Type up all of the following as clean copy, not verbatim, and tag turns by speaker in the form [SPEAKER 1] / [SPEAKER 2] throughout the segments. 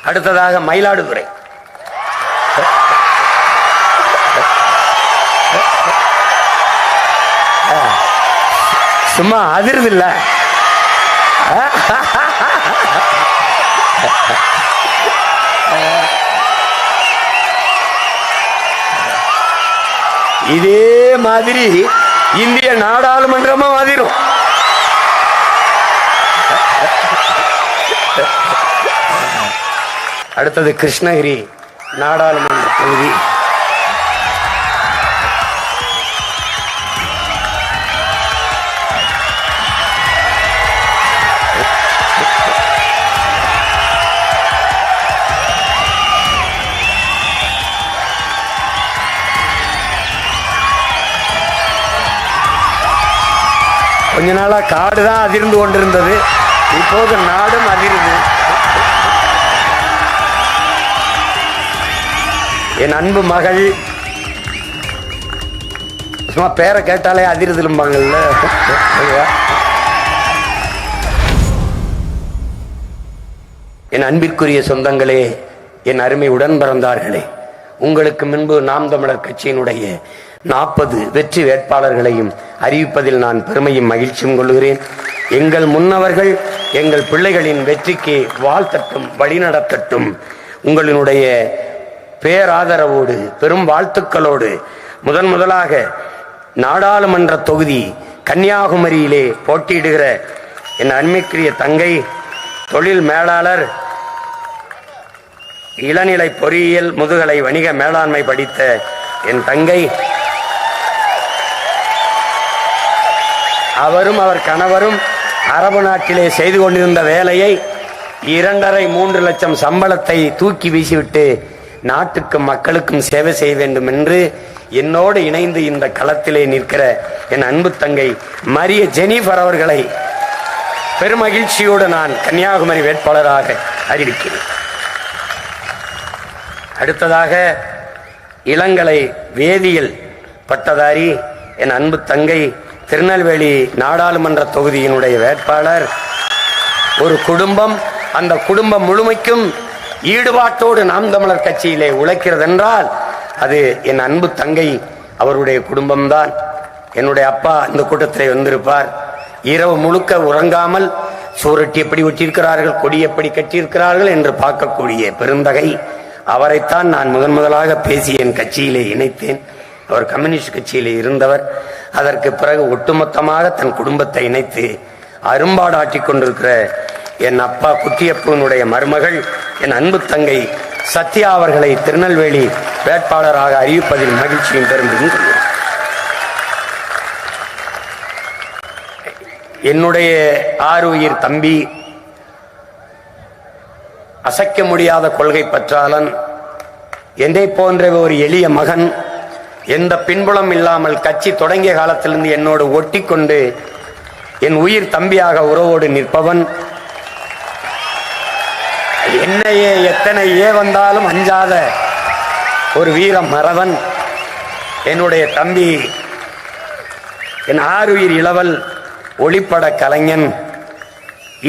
[SPEAKER 1] அடுத்ததாக மயிலாடுதுறை. சும்மா அதிர்வு இல்ல, இதே மாதிரி இந்திய நாடாளுமன்றமும் அதிரும். அடுத்தது கிருஷ்ணகிரி நாடாளுமன்ற தொகுதி. கொஞ்ச நாளா காடு தான் அதிர்ந்து கொண்டிருந்தது, இப்போது நாடும் அதிர்ந்து. என் அன்பு மகள், சும்மா பேரை கேட்டாலே அதிர்ந்துலும்பாங்கல்ல. என் அன்பிற்குரிய சொந்தங்களே, என் அருமை உடன் பிறந்தார்களே, உங்களுக்கு முன்பு நாம் தமிழர் கட்சியினுடைய 40 வெற்றி வேட்பாளர்களையும் அறிவிப்பதில் நான் பெருமையும் மகிழ்ச்சியும் கொள்கிறேன். எங்கள் முன்னவர்கள் எங்கள் பிள்ளைகளின் வெற்றிக்கு வாழ்த்தட்டும், வழிநடத்தட்டும். உங்களினுடைய பேராதரவோடு பெரும் வாழ்த்துக்களோடு முதலாக நாடாளுமன்ற தொகுதி கன்னியாகுமரியிலே போட்டியிடுகிற என் அன்மைக்குரிய தங்கை, தொழில் மேலாளர், இளநிலை பொறியியல், முதுகலை வணிக மேலாண்மை படித்த என் தங்கை, அவரும் அவர் கணவரும் அரபு நாட்டிலே செய்து கொண்டிருந்த வேலையை 2.5-3 லட்சம் சம்பளத்தை தூக்கி வீசிவிட்டு நாட்டுக்கும் மக்களுக்கும் சேவை செய்ய வேண்டும் என்று என்னோடு இணைந்து இந்த களத்திலே நிற்கிற என் அன்பு தங்கை மரிய ஜெனிஃபர் அவர்களை பெருமகிழ்ச்சியோடு நான் கன்னியாகுமரி வேட்பாளராக அறிவிக்கிறேன். அடுத்ததாக இளங்கலை வேதியியல் பட்டதாரி என் அன்பு தங்கை, திருநெல்வேலி நாடாளுமன்ற தொகுதியினுடைய வேட்பாளர். ஒரு குடும்பம், அந்த குடும்பம் முழுமைக்கும் ஈடுபாட்டோடு நாம் தமிழர் கட்சியிலே உழைக்கிறது என்றால் அது என் அன்பு தங்கை அவருடைய குடும்பம்தான். என்னுடைய அப்பா இந்த கூட்டத்திலே வந்திருப்பார். இரவு முழுக்க உறங்காமல் சூரட்டி எப்படி ஒட்டியிருக்கிறார்கள், கொடி எப்படி கட்டியிருக்கிறார்கள் என்று பார்க்கக்கூடிய பெருந்தகை அவரைத்தான் நான் முதலாக பேசி என் கட்சியிலே இணைத்தேன். அவர் கம்யூனிஸ்ட் கட்சியிலே இருந்தவர். அதற்கு பிறகு ஒட்டுமொத்தமாக தன் குடும்பத்தை இணைத்து அரும்பாடாட்டிக் கொண்டிருக்கிற என் அப்பா குட்டியப்பனுடைய மருமகள் என் அன்பு தங்கை சத்யா அவர்களை திருநெல்வேலி வேட்பாளராக அறிவிப்பதில் மகிழ்ச்சியும் பெருமையும் கொள்கிறேன். என்னுடைய ஆருயிர் தம்பி, அசைக்க முடியாத கொள்கை பற்றாளன், என்னை போன்ற ஒரு எளிய மகன், எந்த பின்புலம் இல்லாமல் கட்சி தொடங்கிய காலத்திலிருந்து என்னோடு ஒட்டி கொண்டு என் உயிர் தம்பியாக உறவோடு நிற்பவன், என்னையே எத்தனை வந்தாலும் அஞ்சாத ஒரு வீர மறவன், என்னுடைய தம்பி, என் ஆருயிர் இளவல் ஒளிப்பட கலைஞன்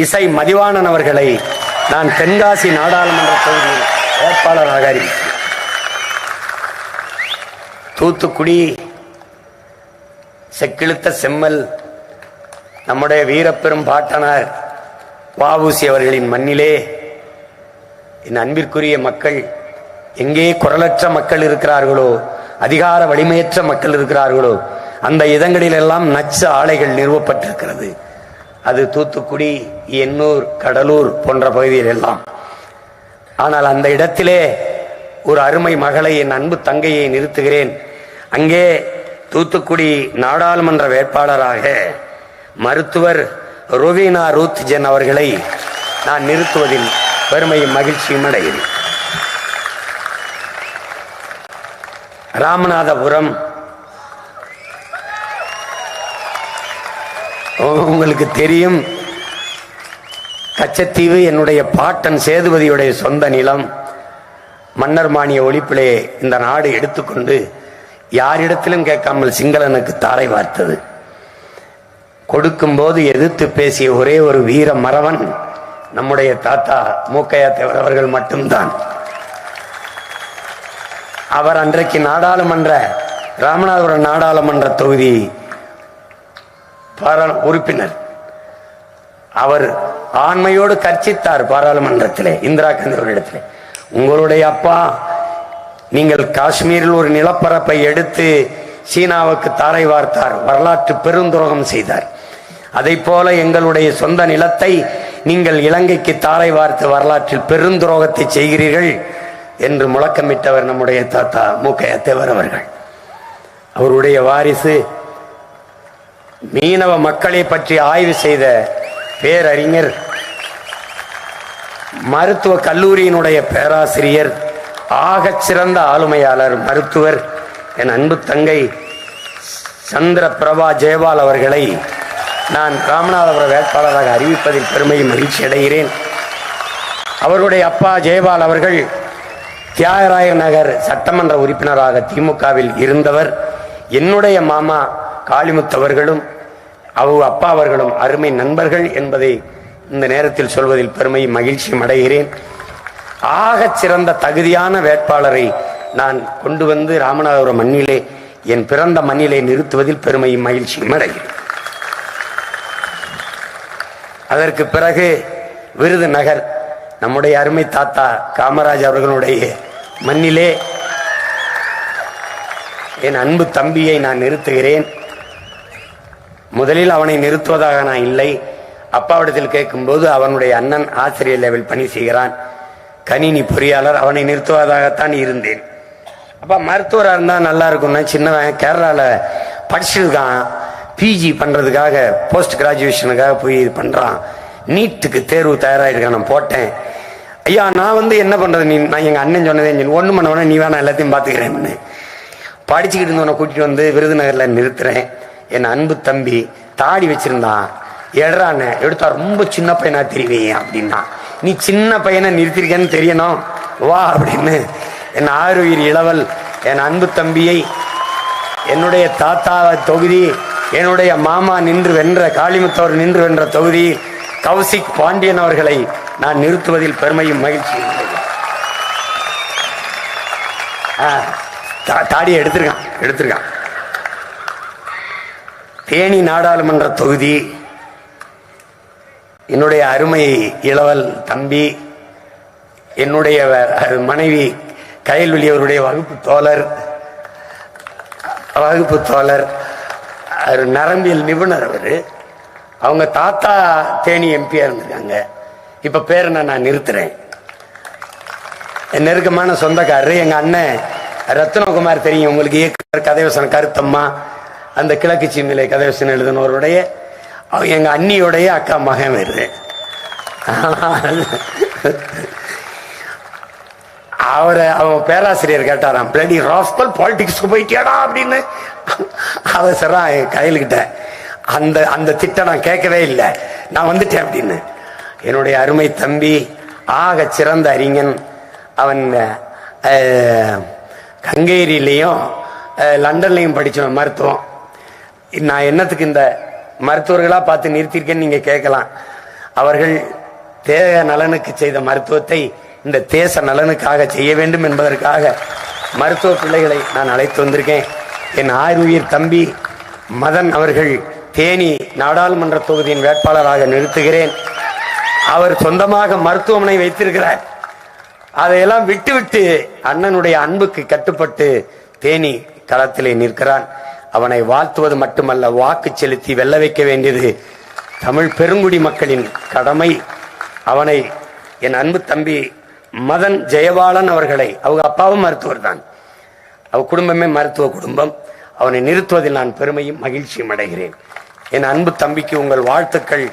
[SPEAKER 1] இசை மதிவாணன் அவர்களை நான் தென்காசி நாடாளுமன்ற தொகுதியில் வேட்பாளராக அறிவித்தேன். தூத்துக்குடி செக்கிழுத்த செம்மல் நம்முடைய வீரப்பெரும் பாட்டனார் வ.உ.சி. அவர்களின் மண்ணிலே என் அன்பிற்குரிய மக்கள், எங்கே குரலற்ற மக்கள் இருக்கிறார்களோ, அதிகார வலிமையற்ற மக்கள் இருக்கிறார்களோ, அந்த இடங்களிலெல்லாம் நச்சு ஆலைகள் நிறுவப்பட்டிருக்கிறது. அது தூத்துக்குடி, எண்ணூர், கடலூர் போன்ற பகுதியில் எல்லாம். ஆனால் அந்த இடத்திலே ஒரு அருமை மகளை, என் அன்பு தங்கையை நிறுத்துகிறேன். அங்கே தூத்துக்குடி நாடாளுமன்ற வேட்பாளராக மருத்துவர் ருவீனா ரூத் ஜென் அவர்களை நான் நிறுத்துவதில் பெருமையும் மகிழ்ச்சியும் அடைகிறேன். ராமநாதபுரம், உங்களுக்கு தெரியும், கச்சத்தீவு என்னுடைய பாட்டன் சேதுபதியுடைய சொந்த நிலம். மன்னர் மானிய ஒழிப்பிலே இந்த நாடு எடுத்துக்கொண்டு யாரிடத்திலும் கேட்காமல் சிங்களனுக்கு தாரை வார்த்தது. கொடுக்கும் போது எதிர்த்து பேசிய ஒரே ஒரு வீர மறவன் நம்முடைய தாத்தா மூக்கையா தேவர் அவர்கள் மட்டும்தான். அவர் அன்றைக்கு ராமநாதபுரம் நாடாளுமன்ற தொகுதி உறுப்பினர். அவர் ஆண்மையோடு கர்ச்சித்தார் பாராளுமன்றத்திலே இந்திரா காந்தி அவர்களிடத்திலே. உங்களுடைய அப்பா நீங்கள் காஷ்மீரில் ஒரு நிலப்பரப்பை எடுத்து சீனாவுக்கு தாரை வார்த்தார், வரலாற்று பெருந்துரோகம் செய்தார். அதை போல எங்களுடைய சொந்த நிலத்தை நீங்கள் இலங்கைக்கு தாரை வார்த்து வரலாற்றில் பெருந்துரோகத்தை செய்கிறீர்கள் என்று முழக்கமிட்டவர் நம்முடைய தாத்தா மூக்கையா தேவர் அவர்கள். அவருடைய வாரிசு மீனவ மக்களை பற்றி ஆய்வு செய்த பேரறிஞர், மருத்துவ கல்லூரியினுடைய பேராசிரியர், ஆகச் சிறந்த ஆளுமையாளர், மருத்துவர், என் அன்பு தங்கை சந்திர பிரபா ஜெயபால் அவர்களை நான் ராமநாதபுரம் வேட்பாளராக அறிவிப்பதில் பெருமையும் மகிழ்ச்சி அடைகிறேன். அவருடைய அப்பா ஜெயபால் அவர்கள் தியாகராய நகர் சட்டமன்ற உறுப்பினராக திமுகவில் இருந்தவர். என்னுடைய மாமா காளிமுத்தவர்களும் அப்பா அவர்களும் அருமை நண்பர்கள் என்பதை இந்த நேரத்தில் சொல்வதில் பெருமையும் மகிழ்ச்சியும் அடைகிறேன். ஆகச் சிறந்த தகுதியான வேட்பாளரை நான் கொண்டு வந்து ராமநாதபுரம் மண்ணிலே, என் பிறந்த மண்ணிலே நிறுத்துவதில் பெருமையும் மகிழ்ச்சியும் அடைகிறேன். அதற்கு பிறகு விருதுநகர் நம்முடைய அருமை தாத்தா காமராஜ் அவர்களுடைய மண்ணிலே என் அன்பு தம்பியை நான் நிறுத்துகிறேன். முதலில் அவனை நிறுத்துவதாக நான் இல்லை. அப்பாவிடத்தில் கேட்கும்போது அவனுடைய அண்ணன் ஆசிரியர் லெவல் பணி செய்கிறான், கணினி பொறியாளர், அவனை நிறுத்துவதாகத்தான் இருந்தேன். அப்பா மருத்துவராக இருந்தால் நல்லா இருக்கும்னா, சின்னவன் கேரளாவில் படிச்சிருக்கான், பிஜி பண்ணுறதுக்காக போஸ்ட் கிராஜுவேஷனுக்காக போய் இது பண்ணுறான், நீட்டுக்கு தேர்வு தயாராகிருக்கான். நான் போட்டேன். ஐயா நான் என்ன பண்ணுறது, நான் எங்கள் அண்ணன் சொன்னதே ஒன்றும் பண்ண நீ வேணா எல்லாத்தையும் பார்த்துக்கிறேன்னு படிச்சுக்கிட்டு இருந்தவனை கூட்டிகிட்டு வந்து விருதுநகரில் நிறுத்துறேன். என் அன்பு தம்பி தாடி வச்சிருந்தான், எடுறான்னு எடுத்தா ரொம்ப சின்ன பையனா தெரிவிங்க அப்படின்னா, நீ சின்ன பையனை நிறுத்திருக்கேன்னு தெரியணும் வா அப்படின்னு என் ஆறுயிர் இளவல் என் அன்பு தம்பியை என்னுடைய தாத்தா தொகுதி, என்னுடைய மாமா நின்று வென்ற காளிமுத்தவர் நின்று வென்ற தொகுதி கௌசிக் பாண்டியன் அவர்களை நான் நிறுத்துவதில் பெருமையும் மகிழ்ச்சி. தாடியை எடுத்திருக்கான். தேனி நாடாளுமன்ற தொகுதி என்னுடைய அருமை இளவல் தம்பி, என்னுடைய மனைவி கயல்வெளி அவருடைய வகுப்பு தோழர், நரம்பியல் நிபுணர். அவங்க தாத்தா தேனி எம்பியா இருந்திருக்காங்க. இப்ப பேரை நான் நிறுத்துறேன். என் நெருக்கமான சொந்தக்காரரு எங்க அண்ணன் ரத்னகுமார், தெரியும் உங்களுக்கு, இயக்குனர் கதைவசனம் கருத்தம்மா, அந்த கிழக்கு சீமையிலே கதைவசனம் எழுதினவருடைய எங்க அண்ணியோடைய அக்கா மகன் வருது. அவன் பேராசிரியர் கேட்டாராம், பிளடி ராஸ்கல் பாலிடிக்ஸ்க்கு போயிட்டியாடா அப்படின்னு. அவசரம் கையில்கிட்ட அந்த திட்டம் நான் கேட்கவே இல்லை, நான் வந்துட்டேன் அப்படின்னு. என்னுடைய அருமை தம்பி ஆக சிறந்த அறிஞன். அவன் ஹங்கேரியிலையும் லண்டன்லையும் படித்தவன் மருத்துவம். நான் என்னத்துக்கு இந்த மருத்துவர்களாக பார்த்து நிறுத்தியிருக்கேன்னு நீங்கள் கேட்கலாம். அவர்கள் தேக நலனுக்கு செய்த மருத்துவத்தை இந்த தேச நலனுக்காக செய்ய வேண்டும் என்பதற்காக மருத்துவ பிள்ளைகளை நான் அழைத்து வந்திருக்கேன். என் ஆறுயிர் தம்பி மதன் அவர்கள் தேனி நாடாளுமன்ற தொகுதியின் வேட்பாளராக நிறுத்துகிறேன். அவர் சொந்தமாக மருத்துவமனை வைத்திருக்கிறார். அதையெல்லாம் விட்டுவிட்டு அண்ணனுடைய அன்புக்கு கட்டுப்பட்டு தேனி களத்திலே நிற்கிறான். அவனை வாழ்த்துவது மட்டுமல்ல, வாக்கு செலுத்தி வெல்ல வைக்க வேண்டியது தமிழ் பெருங்குடி மக்களின் கடமை. அவனை என் அன்பு தம்பி மதன் ஜெயபாலன் அவர்களை, அவங்க அப்பாவும் மருத்துவர் தான், அவ குடும்பமே மருத்துவ குடும்பம், அவனை நிறுத்துவதில் நான் பெருமையும் மகிழ்ச்சியும் அடைகிறேன். என் அன்பு தம்பிக்கு உங்கள் வாழ்த்துக்கள்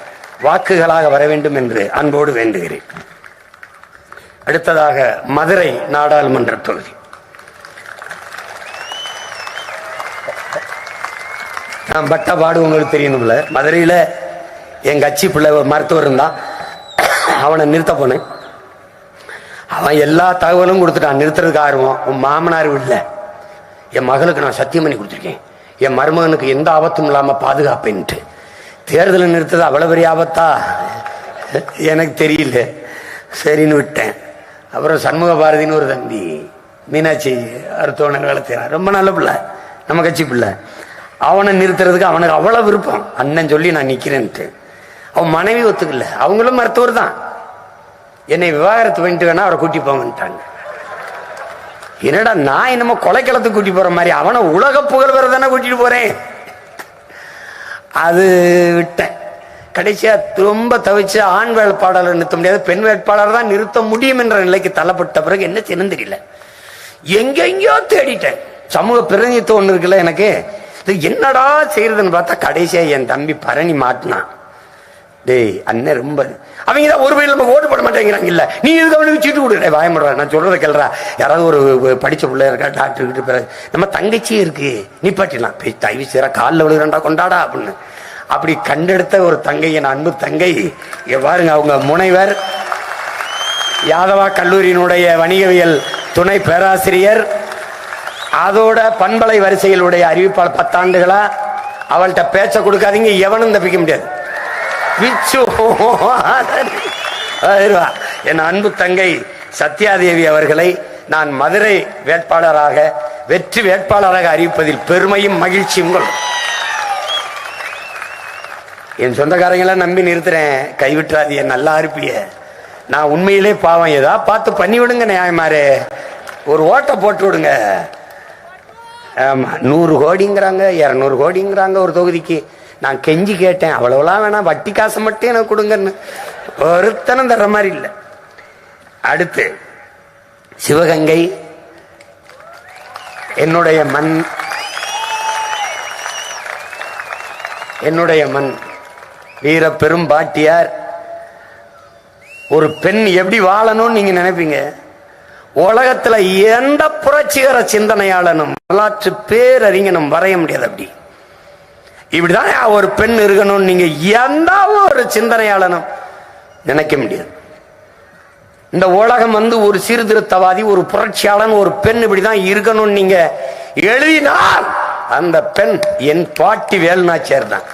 [SPEAKER 1] வாக்குகளாக வர வேண்டும் என்று அன்போடு வேண்டுகிறேன். அடுத்ததாக மதுரை நாடாளுமன்ற தொகுதி. நான் பட்ட பாடு உங்களுக்கு தெரியணும்ல. மதுரையில என் கட்சி பிள்ளை மருத்துவர் இருந்தான், அவனை நிறுத்த போனேன். அவன் எல்லா தகவலும் கொடுத்துட்டான். நிறுத்துறதுக்கு ஆர்வம். உன் மாமனார் இல்லை, என் மகளுக்கு நான் சத்தியம் பண்ணி கொடுத்துருக்கேன், என் மருமகனுக்கு எந்த ஆபத்தும் இல்லாம பாதுகாப்பேன்ட்டு. தேர்தலை நிறுத்தது அவ்வளவு பெரிய ஆபத்தா? எனக்கு தெரியல, சரின்னு விட்டேன். அப்புறம் சண்முக பாரதின்னு ஒரு தம்பி மீனாட்சி அருத்தோணர் வேலை செய்யறான், ரொம்ப நல்ல பிள்ளை, நம்ம கட்சி பிள்ளை. அவனை நிறுத்துறதுக்கு அவனுக்கு அவ்வளவு விருப்பம், அண்ணன் சொல்லி நான் நிக்கிறேன்ட்டு. அவன் மனைவி ஒத்துக்கல, அவங்களும் மருத்துவர் தான். என்னை விவாகரத்து பண்ணிட்டு வேணா அவரை கூட்டி போங்கன்ட்டாங்க. என்னடா நான் என்னமோ கொலைக்களத்துக்கு கூட்டி போற மாதிரி, அவனை உலக புகழ்வரை தானே கூட்டிட்டு போறேன். அது விட்டேன். கடைசியா ரொம்ப தவிச்சு ஆண் வேட்பாளர் நிறுத்த முடியாது, பெண் வேட்பாளர் தான் நிறுத்த முடியும் என்ற நிலைக்கு தள்ளப்பட்ட பிறகு என்ன செய்யணும் தெரியல, எங்கெங்கயோ தேடிட்டேன். சமூக பிரதிநிதித்துவம் ஒண்ணு இருக்குல்ல எனக்கு, என்னடா செய்யறதுன்னு பார்த்தா கடைசியா என் தம்பி பரணி மாட்டினான். டேய் அண்ணன் ரொம்ப அவங்கதான் ஒரு வயல நம்ம ஓட்டு போட மாட்டேங்கிறாங்க, இல்ல நீ இதுக்கு அவனுக்கு சீட்டு கொடுக்குற வாயமுடுறா, நான் சொல்றத கேள்றா. யாராவது ஒரு படிச்ச பிள்ளை இருக்கா, டாக்டர் கிட்ட பிறகு நம்ம தங்கச்சியே இருக்கு நிப்பாட்டிடலாம், தயவு செய்யறா காலில் விழுகிறா கொண்டாடா அப்படின்னு. அப்படி கண்டெடுத்த ஒரு தங்கை, என் அன்பு தங்கை பாருங்க, அவங்க முனைவர், யாதவா கல்லூரியினுடைய வணிகவியல் துணை பேராசிரியர், அதோட பண்பலை வரிசைகளுடைய அறிவிப்பாளர் 10 ஆண்டுகளா. அவள்கிட்ட பேச்ச கொடுக்காதீங்க, எவனும் தப்பிக்க முடியாது. என் அன்பு தங்கை சத்யாதேவி அவர்களை நான் மதுரை வேட்பாளராக, வெற்றி வேட்பாளராக அறிவிப்பதில் பெருமையும் மகிழ்ச்சியும் கொள்ளும். என் சொந்தக்காரங்களாம் நம்பி நிறுத்துறேன், கைவிட்டுறாதிய, நல்லா இருப்பிய. நான் உண்மையிலே பாவம், ஏதா பார்த்து பண்ணி விடுங்க நியாயமாரு, ஒரு ஓட்டை போட்டு விடுங்க. ஆமா 100 கோடிங்கிறாங்க, 200 கோடிங்கிறாங்க ஒரு தொகுதிக்கு. நான் கெஞ்சி கேட்டேன், அவ்வளவுலாம் வேணாம், வட்டி காசு மட்டும் எனக்கு கொடுங்கன்னு. ஒருத்தனம் தர்ற மாதிரி இல்லை. அடுத்து சிவகங்கை என்னுடைய மண், என்னுடைய மண். வீர பெரும் பாட்டியார். ஒரு பெண் எப்படி வாழணும்னு நீங்க நினைப்பீங்க? உலகத்துல எந்த புரட்சிகர சிந்தனையாளனும் வரலாற்று பேரறிஞனும் வரைய முடியாது. அப்படி இப்படிதான் ஒரு பெண் இருக்கணும்னு நீங்க எந்த ஒரு சிந்தனையாளனும் நினைக்க முடியாது. இந்த உலகம் ஒரு சீர்திருத்தவாதி, ஒரு புரட்சியாளன், ஒரு பெண் இப்படிதான் இருக்கணும்னு நீங்க எழுதினால் அந்த பெண் என் பாட்டி வேலுநாச்சியார் தான்.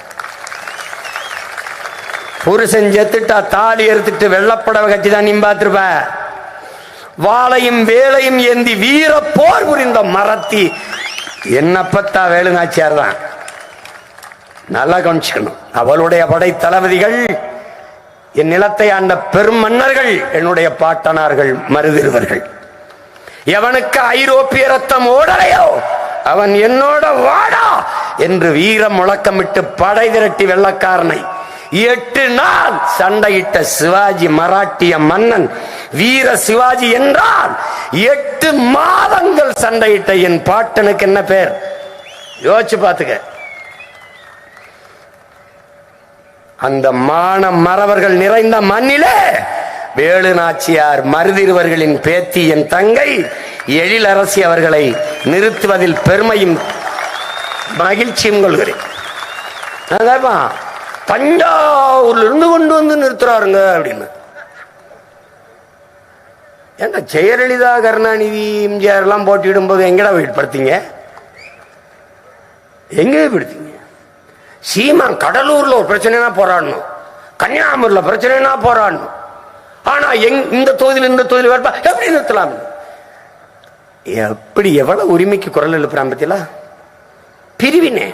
[SPEAKER 1] புருஷன் செத்துட்டா தாலி எடுத்துட்டு வெள்ளப்படவை கட்டி தான் நீ பார்த்திருப்ப. வாளையும் வேலையும் ஏந்தி வீர போர் புரிந்த மரத்தி என்னப்பத்தா வேலுநாச்சியார் தான். நல்லா கவனிச்சுக்கணும். அவளுடைய படை தளபதிகள், என் நிலத்தை ஆண்ட பெரும் மன்னர்கள், என்னுடைய பாட்டனார்கள், மருதிருவர்கள். எவனுக்கு ஐரோப்பிய ரத்தம் ஓடலையோ அவன் என்னோட வாடா என்று வீர முழக்கமிட்டு படை திரட்டி வெள்ளக்காரனை 8 நாள் சண்டையிட்ட சிவாஜி மராட்டிய மன்னன் வீர சிவாஜி என்றால் 8 மாதங்கள் சண்டையிட்ட என் பாட்டனுக்கு என்ன பேர் யோசிச்சு பார்த்துக்க. அந்த மான மறவர்கள் நிறைந்த மண்ணிலே வேலு நாச்சியார் மருதிருவர்களின் பேத்தி என் தங்கை எழிலரசி அவர்களை நிறுத்துவதில் பெருமையும் மகிழ்ச்சியும் கொள்கிறேன். தஞ்சாவூர்ல இருந்து கொண்டு வந்து நிறுத்துறாருங்க அப்படின்னு. ஏங்க ஜெயலலிதா, கருணாநிதி, எம்ஜிஆர் எல்லாம் போட்டியிடும் போது எங்கடா படுத்தீங்க? எங்க படுத்தீங்க? சீமான் கடலூர்ல ஒரு பிரச்சனைனா போராடணும், கன்னியாகுமரியில பிரச்சனைனா போராடணும். ஆனா இந்த தொகுதியில் இந்த தொகுதியில் வேட்பா எப்படி நிறுத்தலாம்? எப்படி எவ்வளவு உரிமைக்கு குரல் எழுப்புறான் பத்தியா? பிரிவினே.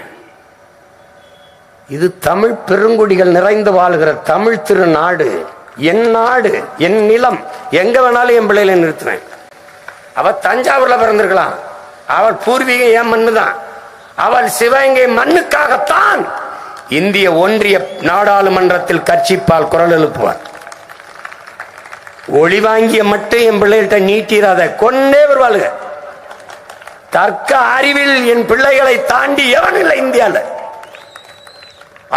[SPEAKER 1] இது தமிழ் பெருங்குடிகள் நிறைந்து வாழ்கிற தமிழ் திருநாடு, என் நாடு, என் நிலம். எங்க வேணாலும் என் பிள்ளைகளை நிறுத்துவேன். அவ தஞ்சாவூர்ல பிறந்திருக்கலாம், அவள் பூர்வீகம் என் மண்ணுதான். அவள் சிவகங்கை மண்ணுக்காகத்தான் இந்திய ஒன்றிய நாடாளுமன்றத்தில் கட்சிப்பால் குரல் எழுப்புவார். ஒளி வாங்கிய மட்டும் என் பிள்ளைகிட்ட நீட்டிராத, கொண்டே வருவாளுங்க. தர்க்க அறிவில் என் பிள்ளைகளை தாண்டி எவன் இல்லை இந்தியாவில்.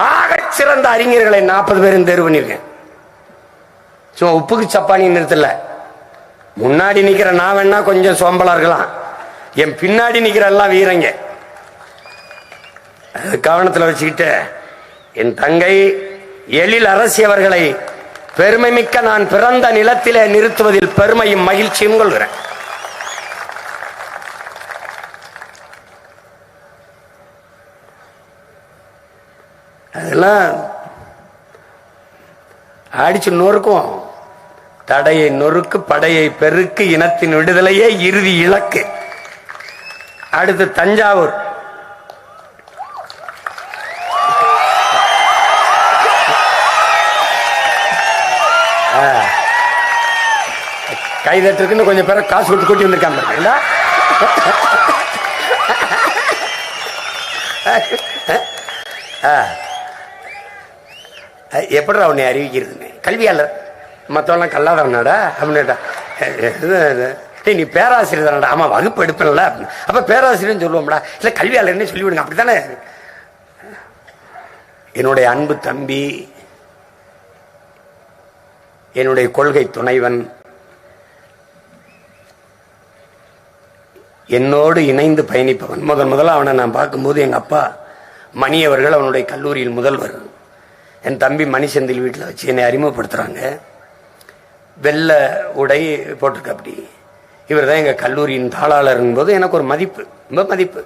[SPEAKER 1] ஆக சிறந்த அறிஞர்களை 40 பேரும் தேர்வு பண்ணிருக்கேன். உப்புக்கு சப்பானி நிறுத்தல. முன்னாடி நிக்கிற நான் வேணா கொஞ்சம் சோம்பலா இருக்கலாம், என் பின்னாடி நிக்கிற எல்லாம் வீரங்க. கவனத்தில் வச்சுக்கிட்டு என் தங்கை எழிலரசி அவர்களை பெருமை மிக்க நான் பிறந்த நிலத்திலே நிறுத்துவதில் பெருமையும் மகிழ்ச்சியும் கொள்கிறேன். அடிச்சு நொறுக்கும். தடையை நொறுக்கு, படையை பெருக்கு, இனத்தின் விடுதலையே இறுதி இலக்கு. அடுத்து தஞ்சாவூர். கைதட்டுக்குன்னு கொஞ்சம் பேர காசு கொடுத்து கூட்டி வந்திருக்காங்க. எப்படா உன்னை அறிவிக்கிறதுன்னு கல்வியாளர் மற்றவெல்லாம் கல்லாதவனாடா அப்படின்னுட்டா. நீ பேராசிரியர் தானடா. ஆமா, வகுப்பு எடுப்பேன்ல. அப்ப பேராசிரியர்னு சொல்லுவோம்டா. இல்ல கல்வியாளர்னே சொல்லிவிடுங்க. அப்படித்தானே. என்னுடைய அன்பு தம்பி, என்னுடைய கொள்கை துணைவன், என்னோடு இணைந்து பயணிப்பவன். முதல்ல அவனை நான் பார்க்கும்போது எங்க அப்பா மணி அவர்கள் அவனுடைய கல்லூரியில் முதல்வர். என் தம்பி மணிசெந்தில் வீட்டில் வச்சு என்னை அறிமுகப்படுத்துறாங்க. வெள்ளை உடை போட்டிருக்க. அப்படி இவர் தான் எங்க கல்லூரியின் தாளாளர் போது எனக்கு ஒரு மதிப்பு, ரொம்ப மதிப்பு.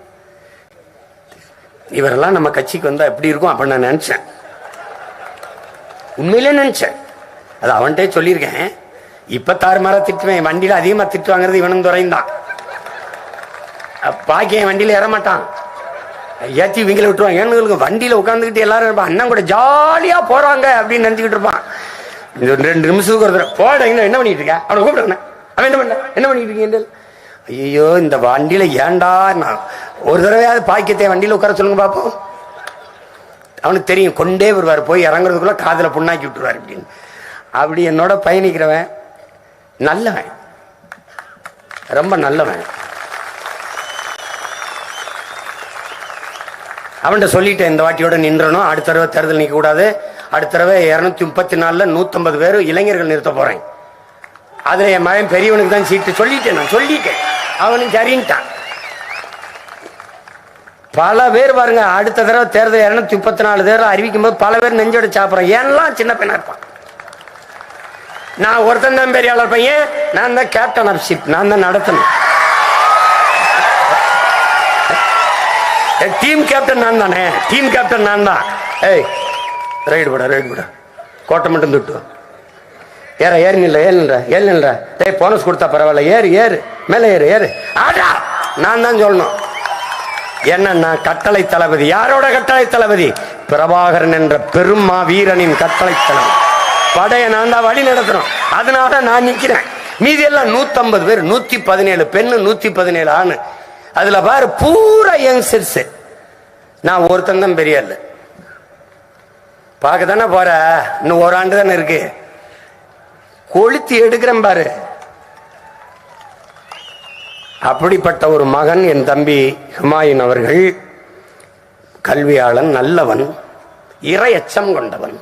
[SPEAKER 1] இவரெல்லாம் நம்ம கட்சிக்கு வந்தா எப்படி இருக்கும் அப்படின்னு நான் நினைச்சேன். உண்மையிலே நினைச்சேன். அது அவன்கிட்ட சொல்லியிருக்கேன். இப்ப தாறுமாறா திட்டுவேன். வண்டியில அதிகமா திட்டு வாங்குறது இவனும் துறைந்தான். பாக்கிய வண்டியில ஏற மாட்டான், ஏற்றி இவங்களை விட்டுருவாங்க. ஏன்னு வண்டியில உட்காந்துக்கிட்டு எல்லாரும் இருப்பான். அண்ணன் கூட ஜாலியா போறாங்க அப்படின்னு நினைச்சுக்கிட்டு இருப்பான். 2 நிமிஷத்துக்கு ஒரு தடவை போட என்ன பண்ணிட்டு இருக்க அவனை கூப்பிடுறேன். அவன் என்ன பண்ணிட்டு இருக்கீங்க? ஐயோ, இந்த வண்டியில ஏண்டா நான் ஒரு தடவையாவது பாக்கியத்தை வண்டியில உட்கார சொல்லுங்க பாப்போம். அவனுக்கு தெரியும், கொண்டே வருவார், போய் இறங்குறதுக்குள்ள காதுல புண்ணாக்கி விட்டுருவார் அப்படின்னு. அப்படி என்னோட பயணிக்கிறவன் நல்லவன், ரொம்ப நல்லவன். அவன்கிட்ட சொல்லிட்டேன், இந்த வாட்டியோட நின்றணும், அடுத்த தடவை தேர்தல் நிற்க கூடாது, அடுத்த தடவை 234ல 150 பேர் இளைஞர்கள் நிறுத்த போறேன், அதுல என் மகன் பெரியவனுக்கு தான் சீட்டு சொல்லிட்டேன். நான் சொல்லிட்டேன், அவனும் சரின்ட்டான். பல பேர் பாருங்க, அடுத்த தடவை தேர்தல் 234 தேர்தல் அறிவிக்கும் போது பல பேர் நெஞ்சோட சாப்பிட்றேன். ஏன்லாம் சின்ன பையனா இருப்பான். நான் ஒருத்தன் தான் பெரியாளர் பையன், நான் தான் கேப்டன் ஆஃப் ஷிப், நான் தான் நடத்தணும். டீம் கேப்டன் நான் தானே, டீம் கேப்டன் நான் தான். ஏய், ரைடு போட கோட்டை மட்டும் துட்டு ஏறி நில்ற. டேய், போனஸ் கொடுத்தா பரவாயில்ல, ஏறு மேலே ஏறு. ஆடா, நான் தான் சொல்லணும். என்ன கட்டளை தளபதி. யாரோட கட்டளை தளபதி? பிரபாகரன் என்ற பெரும் வீரனின் கட்டளை தளபதி. படைய நான் தான் வழி நடத்துறோம். அதனால நான் நிக்கிறேன். மீதி எல்லாம் 150 பேர், 117 பெண்ணு, 117 ஆணு. அதுல பாரு பூரா யங்ஸ்டர்ஸ். நான் ஒருத்தன் தான் பெரிய ஆளு. பார்க்க தானே போற, இன்னும் ஒரு ஆண்டு தானே இருக்கு. கொளுத்தி எடுக்கிறேன் பாரு. அப்படிப்பட்ட ஒரு மகன் என் தம்பி ஹுமாயூன் அவர்கள். கல்வியாளன், நல்லவன், இறை அச்சம் கொண்டவன்.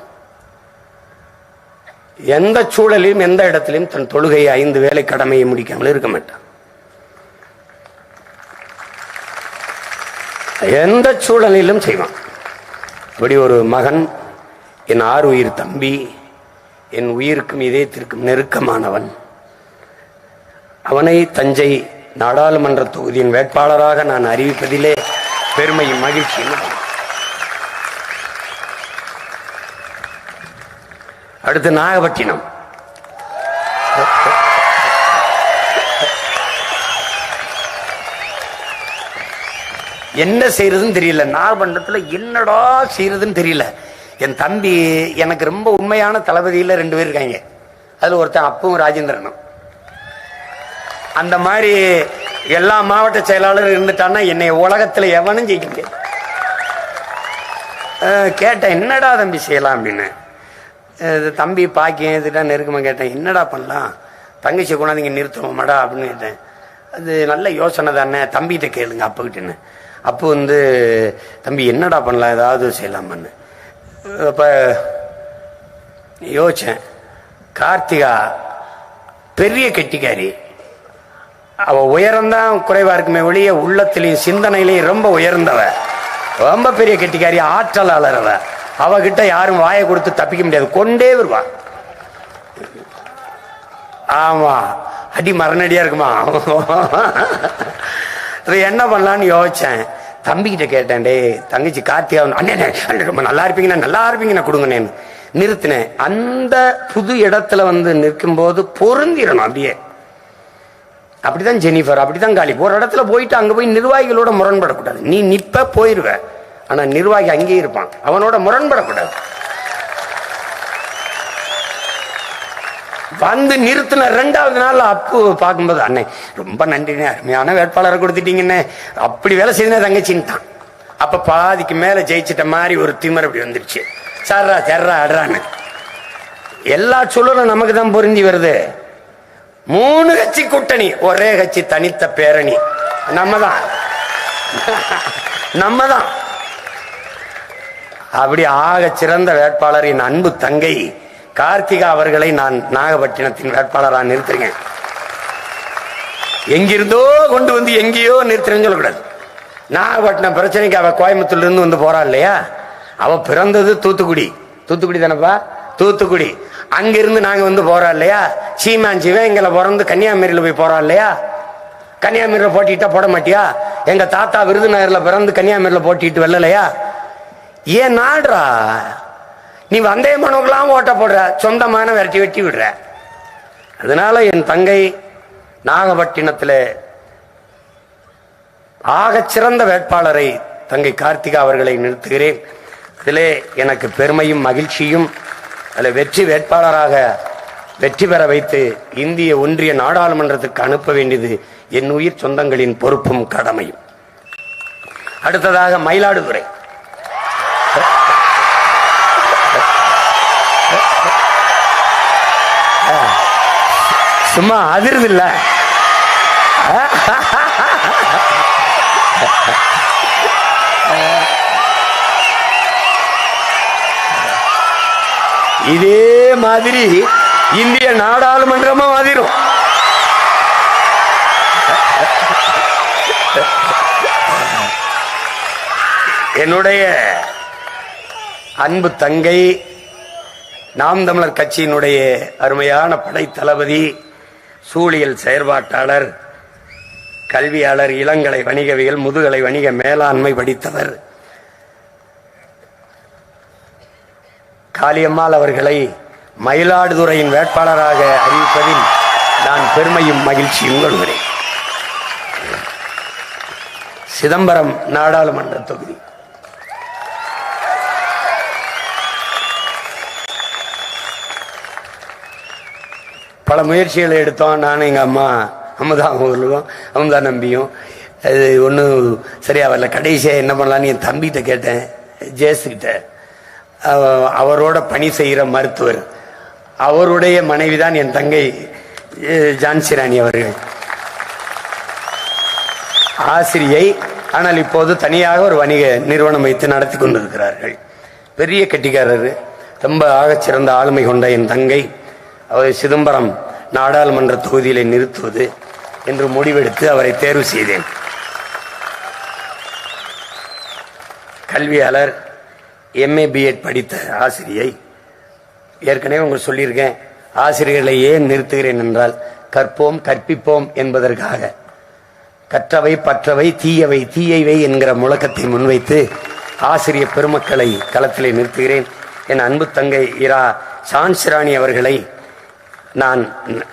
[SPEAKER 1] எந்த சூழலிலும் எந்த இடத்திலும் தன் தொழுகையை 5 வேளை கடமையை முடிக்காமல் இருக்க மாட்டான். எந்த சூழலிலும் செய்வான். இப்படி ஒரு மகன், என் 6 உயிர் தம்பி, என் உயிருக்கும் இதயத்திற்கும் நெருக்கமானவன். அவனை தஞ்சை நாடாளுமன்ற தொகுதியின் வேட்பாளராக நான் அறிவிப்பதிலே பெருமையும் மகிழ்ச்சியும். அடுத்து நாகப்பட்டினம். என்ன செய்யறதுன்னு தெரியல. நாகப்பட்டினத்துல என்னடா செய்யறதுன்னு தெரியல. என் தம்பி எனக்கு ரொம்ப உண்மையான தளபதியில 2 பேர் இருக்காங்க. அதுல ஒருத்தன் அப்பும் ராஜேந்திரனும். அந்த மாதிரி எல்லா மாவட்ட செயலாளரும் இருந்துட்டான்னா என்னை உலகத்துல எவனும் ஜெயிக்க முடியாது. கேட்டேன், என்னடா தம்பி செய்யலாம் அப்படின்னு. தம்பி பாக்கியம் இதுட்டா நெருக்கமா கேட்டேன், என்னடா பண்ணலாம், தங்கச்சி கொண்டாந்து இங்கே நிறுத்துவோமாடா அப்படின்னு கேட்டேன். அது நல்ல யோசனை தானே, தம்பிகிட்ட கேளுங்க அப்பக்கிட்டேன்னு. அப்போ தம்பி என்னடா பண்ணலாம், ஏதாவது செய்யலாமான்னு. அப்போ யோசிச்சேன். கார்த்திகா பெரிய கெட்டிக்காரி. அவ உயரம்தான் குறைவா இருக்குமே ஒழிய உள்ளத்திலையும் சிந்தனையிலையும் ரொம்ப உயர்ந்தவ, ரொம்ப பெரிய கெட்டிக்காரி, ஆற்றலாளர். அவகிட்ட யாரும் வாயை கொடுத்து தப்பிக்க முடியாது, கொண்டே வருவா. ஆமா, அடி மரணடியா இருக்குமா. என்ன பண்ணலான்னு யோசிச்சேன். தம்பிக்கிட்ட கேட்டேன், டே தங்கச்சி கார்த்திகா, அண்ணே ரொம்ப நல்லா இருப்பீங்கண்ணா, நல்லா இருப்பீங்கண்ணா, கொடுங்கண்ணேன்னு. நிறுத்தினேன். அந்த புது இடத்துல வந்து நிற்கும் போது பொருந்திரணும். அப்படியே அப்படிதான் ஜெனிஃபர், அப்படிதான் காலி. ஒரு இடத்துல போயிட்டு அங்க போய் நிர்வாகிகளோட முரண்படக்கூடாது. நீ நிப்ப போயிருவ, ஆனா நிர்வாகி அங்கேயே இருப்பான், அவனோட முரண்படக்கூடாது. வந்து நிறுத்தின 2வது நாள் அப்பு பார்க்கும்போது, அண்ணே ரொம்ப நன்றிண்ணே, அருமையான வேட்பாளரை கொடுத்துட்டீங்கன்னு அப்படி வேலை செய்த தங்கச்சின்ட்டான். அப்ப பாதிக்கு மேல ஜெயிச்சிட்ட மாதிரி ஒரு திமிர் அப்படி வந்துருச்சு. சர்ரா சர்ரா அடுறான்னு எல்லா சொல்லும் நமக்கு தான் பொருந்தி வருது. 3 கட்சி கூட்டணி, ஒரே கட்சி தனித்த பேரணி. நம்மதான் அப்படி ஆக சிறந்த வேட்பாளர் என் அன்பு தங்கை கார்த்திகா அவர்களை நான் நாகப்பட்டினத்தின் வேட்பாளராக நிறுத்துறேன். எங்கிருந்தோ கொண்டு வந்து எங்கேயோ நிறுத்துறேன்னு சொல்லக்கூடாது. நாகப்பட்டினம் பிரச்சனைக்கு அவ கோயம்புத்தூர்ல இருந்து வந்து போறா இல்லையா? அவ பிறந்தது தூத்துக்குடி தானப்பா, தூத்துக்குடி. அங்கிருந்து நாங்க வந்து போறா இல்லையா? சீமான் சிவங்களை பிறந்து கன்னியாகுமரியில போய் போறா இல்லையா? கன்னியாகுமரியில போட்டிட்டா போட மாட்டியா? எங்க தாத்தா விருதுநகர்ல பிறந்து கன்னியாகுமரியில போட்டிட்டு வெள்ளலையா? ஏன் நாடுறா நீ வந்தே மனுக்கெல்லாம் ஓட்ட போடுற, சொந்தமான வெட்டி விடுற. அதனால என் தங்கை நாகப்பட்டினத்தில் ஆக சிறந்த வேட்பாளரை தங்கை கார்த்திகா அவர்களை நிறுத்துகிறேன். இதிலே எனக்கு பெருமையும் மகிழ்ச்சியும். அதில் வெற்றி வேட்பாளராக வெற்றி பெற வைத்து இந்திய ஒன்றிய நாடாளுமன்றத்துக்கு அனுப்ப வேண்டியது என் உயிர் சொந்தங்களின் பொறுப்பும் கடமையும். அடுத்ததாக மயிலாடுதுறை. சும்மா அதிர்து இல்ல, இதே மாதிரி இந்திய நாடாளுமன்றமும் அதிரும். என்னுடைய அன்பு தங்கை நாம் தமிழர் கட்சியினுடைய அருமையான படை தளபதி, சூழியல் செயற்பாட்டாளர், கல்வியாளர், இளங்கலை வணிகவியல், முதுகலை வணிக மேலாண்மை படித்தவர் காளியம்மாள் அவர்களை மயிலாடுதுறையின் வேட்பாளராக அறிவிப்பதில் நான் பெருமையும் மகிழ்ச்சியும் கொள்கிறேன். சிதம்பரம் நாடாளுமன்ற தொகுதி. பல முயற்சிகளை எடுத்தோம். நானும் எங்கள் அம்மா அமுதா அவர்களும் அமுதா நம்பியும் அது ஒன்றும் சரியா வரல. கடைசியாக என்ன பண்ணலான்னு என் தம்பிகிட்ட கேட்டேன், ஜேசுகிட்ட. அவரோட பணி செய்கிற மருத்துவர், அவருடைய மனைவிதான் என் தங்கை ஜான்சி ராணி அவர்கள். ஆசிரியை, ஆனால் இப்போது தனியாக ஒரு வணிக நிறுவனம் வைத்து நடத்தி கொண்டிருக்கிறார்கள். பெரிய கட்டிக்காரர், ரொம்ப ஆகச்சிறந்த ஆளுமை கொண்ட என் தங்கை அவரை சிதம்பரம் நாடாளுமன்ற தொகுதியிலே நிறுத்துவது என்று முடிவெடுத்து அவரை தேர்வு செய்தேன். கல்வியாளர், MA BEd படித்த ஆசிரியை. ஏற்கனவே உங்களுக்கு சொல்லியிருக்கேன், ஆசிரியர்களை ஏன் நிறுத்துகிறேன் என்றால் கற்போம் கற்பிப்போம் என்பதற்காக. கற்றவை பற்றவை தீயவை தீயவை என்கிற முழக்கத்தை முன்வைத்து ஆசிரியர் பெருமக்களை களத்திலே நிறுத்துகிறேன். என் அன்பு தங்கை இரா சான்சிராணி அவர்களை நான்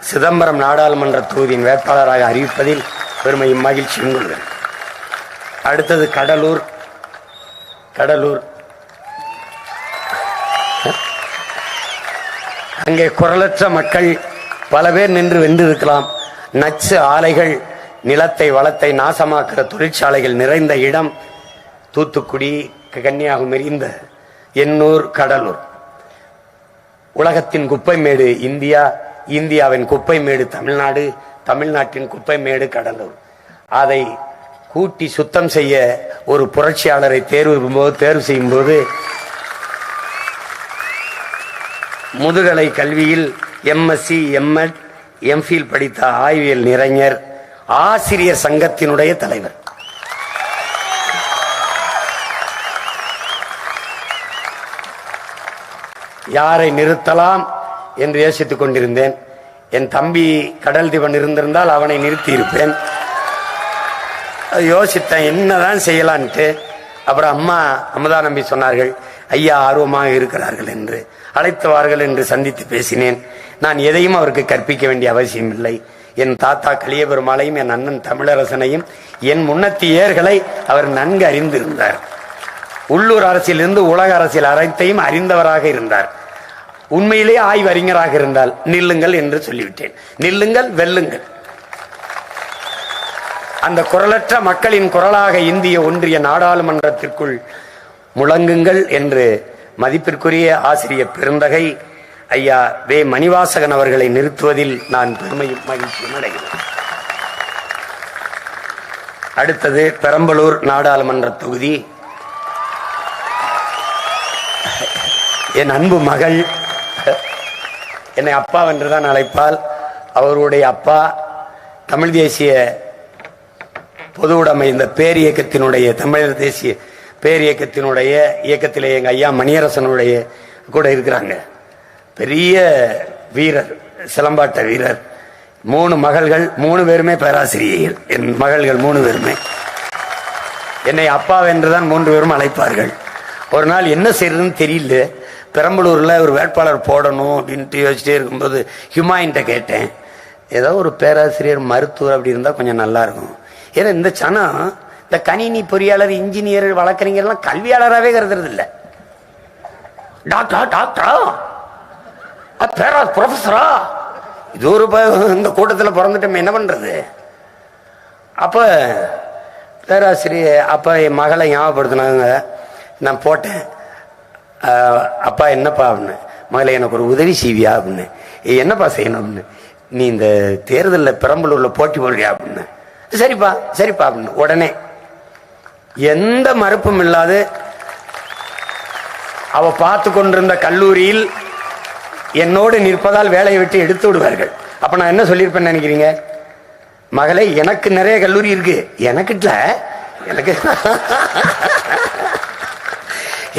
[SPEAKER 1] சிதம்பரம் நாடாளுமன்ற தொகுதியின் வேட்பாளராக அறிவிப்பதில் பெருமையும் மகிழ்ச்சியும் கொள்கிறேன். அடுத்தது கடலூர். அங்கே குரலற்ற மக்கள் பல பேர் நின்று வென்றிருக்கலாம். நச்சு ஆலைகள், நிலத்தை வளத்தை நாசமாக்குற தொழிற்சாலைகள் நிறைந்த இடம் தூத்துக்குடி, கன்னியாகுமரி, இந்த எண்ணூர், கடலூர். உலகத்தின் குப்பை மேடு இந்தியா, இந்தியாவின் குப்பை மேடு தமிழ்நாடு, தமிழ்நாட்டின் குப்பை மேடு கடலூர். அதை கூட்டி சுத்தம் செய்ய ஒரு புரட்சியாளரை தேர்வு செய்யும் போது முதுகலை கல்வியில் MSc MEd MPhil படித்த ஆய்வியல் நிறைஞர், ஆசிரியர் சங்கத்தினுடைய தலைவர். யாரை நிறுத்தலாம் என்று யோசித்துக் கொண்டிருந்தேன். என் தம்பி கடல் தீபன் இருந்திருந்தால் அவனை நிறுத்தி இருப்பேன். யோசித்தேன் என்னதான் செய்யலான்ட்டு. அப்புறம் அம்மா அமுதா நம்பி சொன்னார்கள், ஐயா ஆர்வமாக இருக்கிறார்கள் என்று அழைத்தவார்கள் என்று சந்தித்து பேசினேன். நான் எதையும் அவருக்கு கற்பிக்க வேண்டிய அவசியம் இல்லை. என் தாத்தா கலியபெருமாளையும் என் அண்ணன் தமிழரசனையும் என் முன்னத்தியர்களை அவர் நன்கு அறிந்திருந்தார். உள்ளூர் அரசியலிருந்து உலக அரசியல் அனைத்தையும் அறிந்தவராக இருந்தார். உண்மையிலே ஆய்வறிஞராக இருந்தால் நில்லுங்கள் என்று சொல்லிவிட்டேன். நில்லுங்கள், வெல்லுங்கள். அந்த குரலற்ற மக்களின் குரலாக இந்திய ஒன்றிய நாடாளுமன்றத்திற்குள் முழங்குங்கள் என்று மதிப்பிற்குரிய ஆசிரியர் பெருந்தகை ஐயா வே மணிவாசகன் அவர்களை நிறுத்துவதில் நான் பெருமையும் மகிழ்ச்சியும் அடைகிறேன். அடுத்தது பெரம்பலூர் நாடாளுமன்ற தொகுதி. என் அன்பு மகள் என்னை அப்பா என்றுதான் அழைப்பால். அவருடைய அப்பா தமிழ் தேசிய பொது உடைமை இந்த பேரியக்கத்தினுடைய தமிழர் தேசிய பேரியக்கத்தினுடைய இயக்கத்திலே எங்க ஐயா மணியரசனுடைய கூட இருக்கிறாங்க. பெரிய வீரர், சிலம்பாட்ட வீரர். 3 மகள்கள், 3 பேருமே பேராசிரியர்கள். என் மகள்கள் 3 பேருமே என்னை அப்பா என்றுதான் 3 பேரும் அழைப்பார்கள். ஒரு நாள் என்ன செய்யறதுன்னு தெரியல, பெரம்பலூர்ல ஒரு வேட்பாளர் போடணும் அப்படின்ட்டு யோசிச்சுட்டே இருக்கும்போது ஹுமாயின்ட்ட கேட்டேன், ஏதோ ஒரு பேராசிரியர் மருத்துவர் அப்படி இருந்தா கொஞ்சம் நல்லா இருக்கும். ஏன்னா இந்த சனம் இந்த கணினி பொறியாளர், இன்ஜினியர், வழக்கறிஞர்லாம் கல்வியாளராகவே கருதுறது இல்லை. டாக்டரா, ப்ரொஃபஸரா, இது ஒரு இந்த கூட்டத்தில் பிறந்துட்டோம், என்ன பண்றது? அப்ப பேராசிரியர் அப்ப என் மகளை ஞாபகப்படுத்தினாங்க. நான் போட்டேன், அப்பா என்னப்பா அப்படின்னு. மகளை எனக்கு ஒரு உதவி செய்வியா அப்படின்னு. என்னப்பா செய்யணும் அப்படின்னு. நீ இந்த தேர்தலில் பெரம்பலூர்ல போட்டி போடுறியா அப்படின்னு. சரிப்பா சரிப்பா அப்படின்னு. உடனே எந்த மறுப்பும் இல்லாது அவ பார்த்து கொண்டிருந்த கல்லூரியில் என்னோடு நிற்பதால் வேலையை விட்டு எடுத்து விடுவார்கள். அப்ப நான் என்ன சொல்லியிருப்பேன்னு நினைக்கிறீங்க? மகளே, எனக்கு நிறைய கல்லூரி இருக்கு,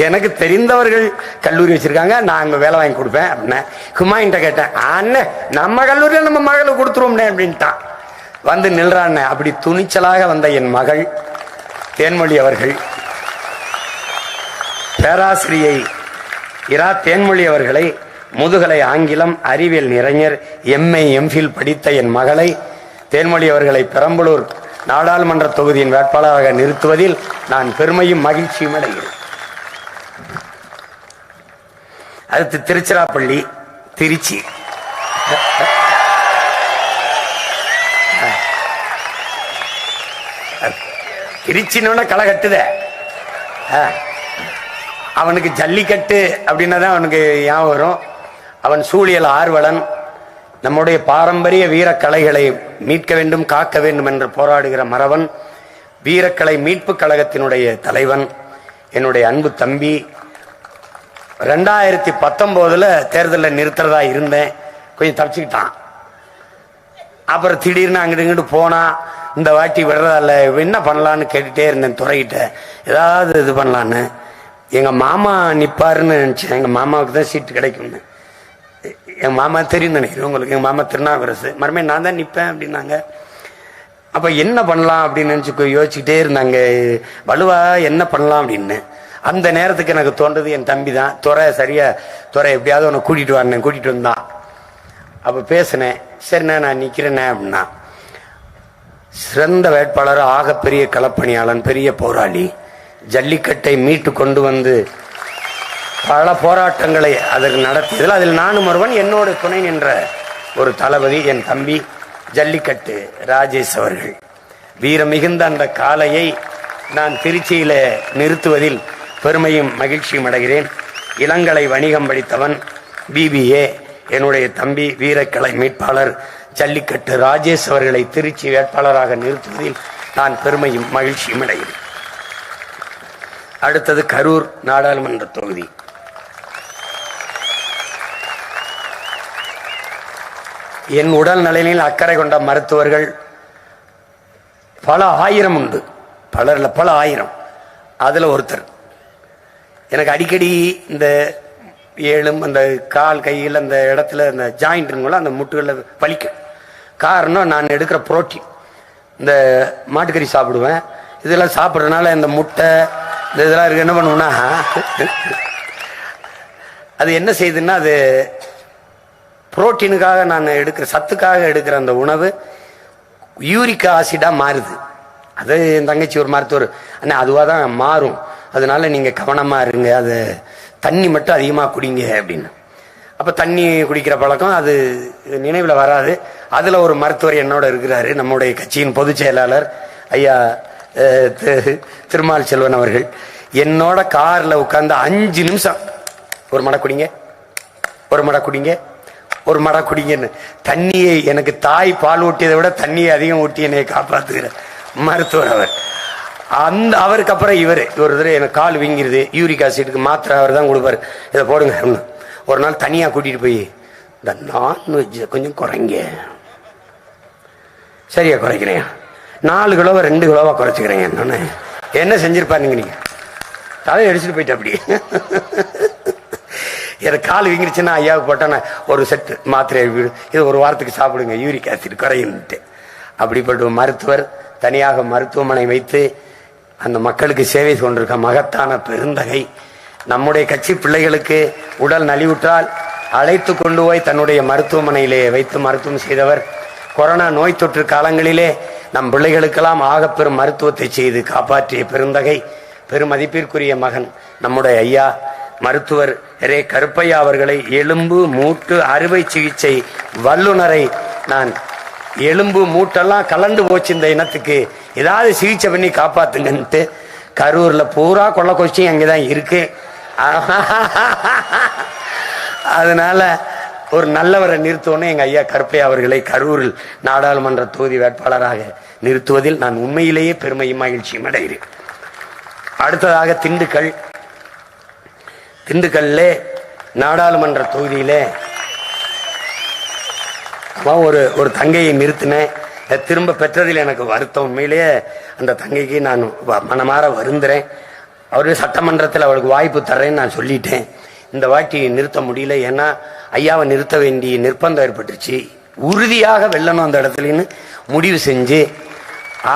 [SPEAKER 1] எனக்கு தெரிந்தவர்கள் கல்லூரி வச்சிருக்காங்க, நான் அங்க வேலை வாங்கி கொடுப்பேன் அப்படின்னு. ஹுமாயின்ட்ட கேட்டேன், அண்ணன் நம்ம கல்லூரியில் நம்ம மகளுக்கு கொடுத்துருவோம்னே அப்படின்ட்டான். வந்து நில்றான். அப்படி துணிச்சலாக வந்த என் மகள் தேன்மொழி அவர்கள், பேராசிரியை இரா தேன்மொழி அவர்களை, முதுகலை ஆங்கிலம் அறிவியல் நிறைஞர் MA MPhil படித்த என் மகளை தேன்மொழி அவர்களை பெரம்பலூர் நாடாளுமன்ற தொகுதியின் வேட்பாளராக நிறுத்துவதில் நான் பெருமையும் மகிழ்ச்சியும் அடைகிறேன். அடுத்து திருச்சிராப்பள்ளி, திருச்சி. திருச்சின்னு களை கட்டுத. அவனுக்கு ஜல்லிக்கட்டு அப்படின்னா தான் அவனுக்கு ஞாபகம் வரும். அவன் சூழியல் ஆர்வலன். நம்முடைய பாரம்பரிய வீரக்கலைகளை மீட்க வேண்டும், காக்க வேண்டும் என்று போராடுகிற மறவன். வீரக்கலை மீட்பு கழகத்தினுடைய தலைவன். என்னுடைய அன்பு தம்பி. 2019 தேர்தலில் நிறுத்துறதா இருந்தேன், கொஞ்சம் தப்பிச்சுக்கிட்டான். அப்புறம் திடீர்னு அங்கிட்டு இங்கிட்டு போனா, இந்த வாட்டி விடுறதால என்ன பண்ணலான்னு கேட்டுட்டே இருந்தேன் துறைகிட்ட, ஏதாவது இது பண்ணலான்னு. எங்க மாமா நிப்பாருன்னு நினைச்சேன். எங்க மாமாவுக்கு தான் சீட்டு கிடைக்கும்னு. எங்க மாமா தெரியும் நினைக்கிறேன் உங்களுக்கு. எங்க மாமா திருநாவுக்கரசு, மறுபடியும் நான் தான் நிற்பேன் அப்படின்னாங்க. அப்ப என்ன பண்ணலாம் அப்படின்னு நினைச்சு யோசிச்சுக்கிட்டே இருந்தாங்க, வலுவா என்ன பண்ணலாம் அப்படின்னு. அந்த நேரத்துக்கு எனக்கு தோன்றது என் தம்பி தான். துறை எப்படியாவது உன்னை கூட்டிட்டு வந்தான். அப்ப பேசினேன், சரிண்ணா நான் நிக்கிறேண்ணே அப்படின்னா. சிறந்த வேட்பாளர், ஆகப்பெரிய களப்பணியாளன், பெரிய போராளி, ஜல்லிக்கட்டை மீட்டு கொண்டு வந்து பல போராட்டங்களை அதற்கு நடத்தியதில் அதில் நானும் ஒருவன். என்னோட துணை நின்ற ஒரு தளபதி என் தம்பி ஜல்லிக்கட்டு ராஜேஷ் அவர்கள். வீர மிகுந்த அந்த காளையை நான் திருச்சியில நிறுத்துவதில் பெருமையும் மகிழ்ச்சியும் அடைகிறேன். இளங்கலை வணிகம் படித்தவன், BBA. என்னுடைய தம்பி வீரக்கலை மீட்பாளர் ஜல்லிக்கட்டு ராஜேஷ் அவர்களை திருச்சி வேட்பாளராக நிறுத்துவதில் நான் பெருமையும் மகிழ்ச்சியும் அடைகிறேன். அடுத்தது கரூர் நாடாளுமன்ற தொகுதி. என் உடல் நலனில் அக்கறை கொண்ட மருத்துவர்கள் பல ஆயிரம் உண்டு, பல ஆயிரம். அதுல ஒருத்தர் எனக்கு அடிக்கடி இந்த அந்த கால் கையில் அந்த இடத்துல அந்த ஜாயிண்ட் அந்த முட்டுகளில் வலிக்கும். காரணம், நான் எடுக்கிற புரோட்டீன். இந்த மாட்டுக்கறி சாப்பிடுவேன், இதெல்லாம் சாப்பிட்றதுனால இந்த முட்டை இந்த இதெல்லாம் இருக்கு. என்ன பண்ணுவோம்னா அது என்ன செய்யுதுன்னா, அது புரோட்டீனுக்காக நான் எடுக்கிற, சத்துக்காக எடுக்கிற அந்த உணவு யூரிக் ஆசிடா மாறுது. அது என் தங்கச்சி ஒரு மருத்துவர், அண்ணா அதுவாக தான் மாறும், அதனால நீங்க கவனமா இருங்க, அது தண்ணி மட்டும் அதிகமாக குடிங்க அப்படின்னு. அப்ப தண்ணி குடிக்கிற பழக்கம் அது நினைவில் வராது. அதுல ஒரு மருத்துவர் என்னோட இருக்கிறாரு, நம்முடைய கட்சியின் பொதுச் செயலாளர் ஐயா திருமால் செல்வன் அவர்கள். என்னோட கார்ல உட்கார்ந்து 5 நிமிஷம் ஒரு மடை குடிங்க, ஒரு மடை குடிங்க, ஒரு மடை குடிங்கன்னு தண்ணியை, எனக்கு தாய் பால் ஊட்டியதை விட தண்ணியை அதிகம் ஊட்டி என்னை காப்பாத்துகிற மருத்துவர் அவர். அவருக்கு அப்புறம் இவர் ஒரு தடவை எனக்கு கால் வீங்கிருது, யூரிக் ஆசிடுக்கு மாத்திரை அவர் தான் கொடுப்பாரு, இதை போடுங்க. ஒரு நாள் தனியா கூட்டிட்டு போய் இந்த நான்வெஜ் கொஞ்சம் குறைங்க. சரியா குறைக்கிறேன், 4 கிலோவா 2 கிலோவா குறைச்சிக்கிறேங்க. நானு என்ன செஞ்சிருப்பாருங்க, நீங்க தலையை அடிச்சுட்டு போயிட்டு அப்படி எனக்கு கால் வீங்கிருச்சுன்னா ஐயாவுக்கு போட்டா ஒரு செட்டு மாத்திரை, இது ஒரு வாரத்துக்கு சாப்பிடுங்க, யூரிக் ஆசிட் குறையுன்ட்டு. அப்படிப்பட்ட மருத்துவர் தனியாக மருத்துவமனை வைத்து அந்த மக்களுக்கு சேவை கொண்டிருக்க மகத்தான பெருந்தகை. நம்முடைய கட்சி பிள்ளைகளுக்கு உடல் நலிவுற்றால் அழைத்து கொண்டு போய் தன்னுடைய மருத்துவமனையிலே வைத்து மருத்துவம் செய்தவர். கொரோனா நோய் தொற்று காலங்களிலே நம் பிள்ளைகளுக்கெல்லாம் ஆகப்பெரும் மருத்துவத்தை செய்து காப்பாற்றிய பெருந்தகை, பெருமதிப்பிற்குரிய மகன் நம்முடைய ஐயா மருத்துவர் ரே கருப்பையா அவர்களை, எலும்பு மூட்டு அறுவை சிகிச்சை வல்லுநரை, நான் எலும்பு மூட்டெல்லாம் கலந்து போச்சு இந்த இனத்துக்கு, ஏதாவது சிகிச்சை பண்ணி காப்பாத்துங்கன்ட்டு கரூர்ல பூரா கொள்ள கொஸ்டின் அங்கேதான் இருக்கு. அதனால ஒரு நல்லவரை நிறுத்தணும். எங்க ஐயா கருப்பையா அவர்களை கரூரில் நாடாளுமன்ற தொகுதி வேட்பாளராக நிறுத்துவதில் நான் உண்மையிலேயே பெருமையும் மகிழ்ச்சியும் அடைகிறேன். அடுத்ததாக திண்டுக்கல்ல நாடாளுமன்ற தொகுதியிலே ஒரு தங்கையை நிறுத்தினேன். திரும்ப பெற்றதில் எனக்கு வருத்தம். உண்மையிலேயே அந்த தங்கைக்கு நான் மனமாற வருந்துறேன். அவரு சட்டமன்றத்தில் அவளுக்கு வாய்ப்பு தர்றேன்னு நான் சொல்லிட்டேன். இந்த வாட்டி நிறுத்த முடியல, ஏன்னா ஐயாவை நிறுத்த வேண்டிய நிர்பந்தம் ஏற்பட்டுச்சு. உறுதியாக வெல்லணும் அந்த இடத்துலன்னு முடிவு செஞ்சு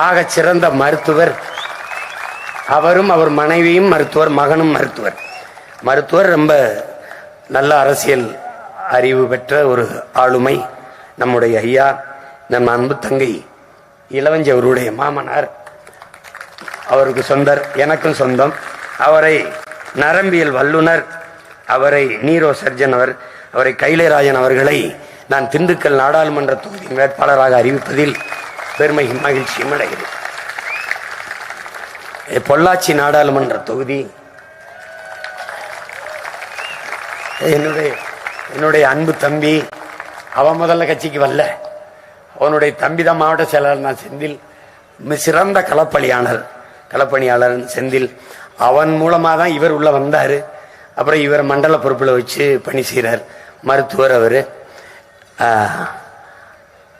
[SPEAKER 1] ஆக சிறந்த மருத்துவர் அவரும், அவர் மனைவியும் மருத்துவர், மகனும் மருத்துவர், ரொம்ப நல்ல அரசியல் அறிவு பெற்ற ஒரு ஆளுமை நம்முடைய ஐயா. நம் அன்பு தங்கை இளவஞ்சி அவருடைய மாமனார், அவருக்கு சொந்தர், எனக்கும் சொந்தம். அவரை நரம்பியல் வல்லுனர், அவரை நீரோ சர்ஜன், அவரை கைலைராஜன் அவர்களை நான் திண்டுக்கல் நாடாளுமன்ற தொகுதியின் வேட்பாளராக அறிவிப்பதில் பெருமை மகிழ்ச்சியும் அடைகிறேன். பொள்ளாச்சி நாடாளுமன்ற தொகுதி என்னுடைய அன்பு தம்பி, அவன் முதல்ல கட்சிக்கு வரல, அவனுடைய தம்பி தான் மாவட்ட செயலாளர். நான் செந்தில், சிறந்த களப்பணியாளர் செந்தில், அவன் மூலமா தான் இவர் உள்ள வந்தாரு. அப்புறம் இவர் மண்டல பொறுப்புல வச்சு பணி செய்கிறார். மருத்துவர், அவரு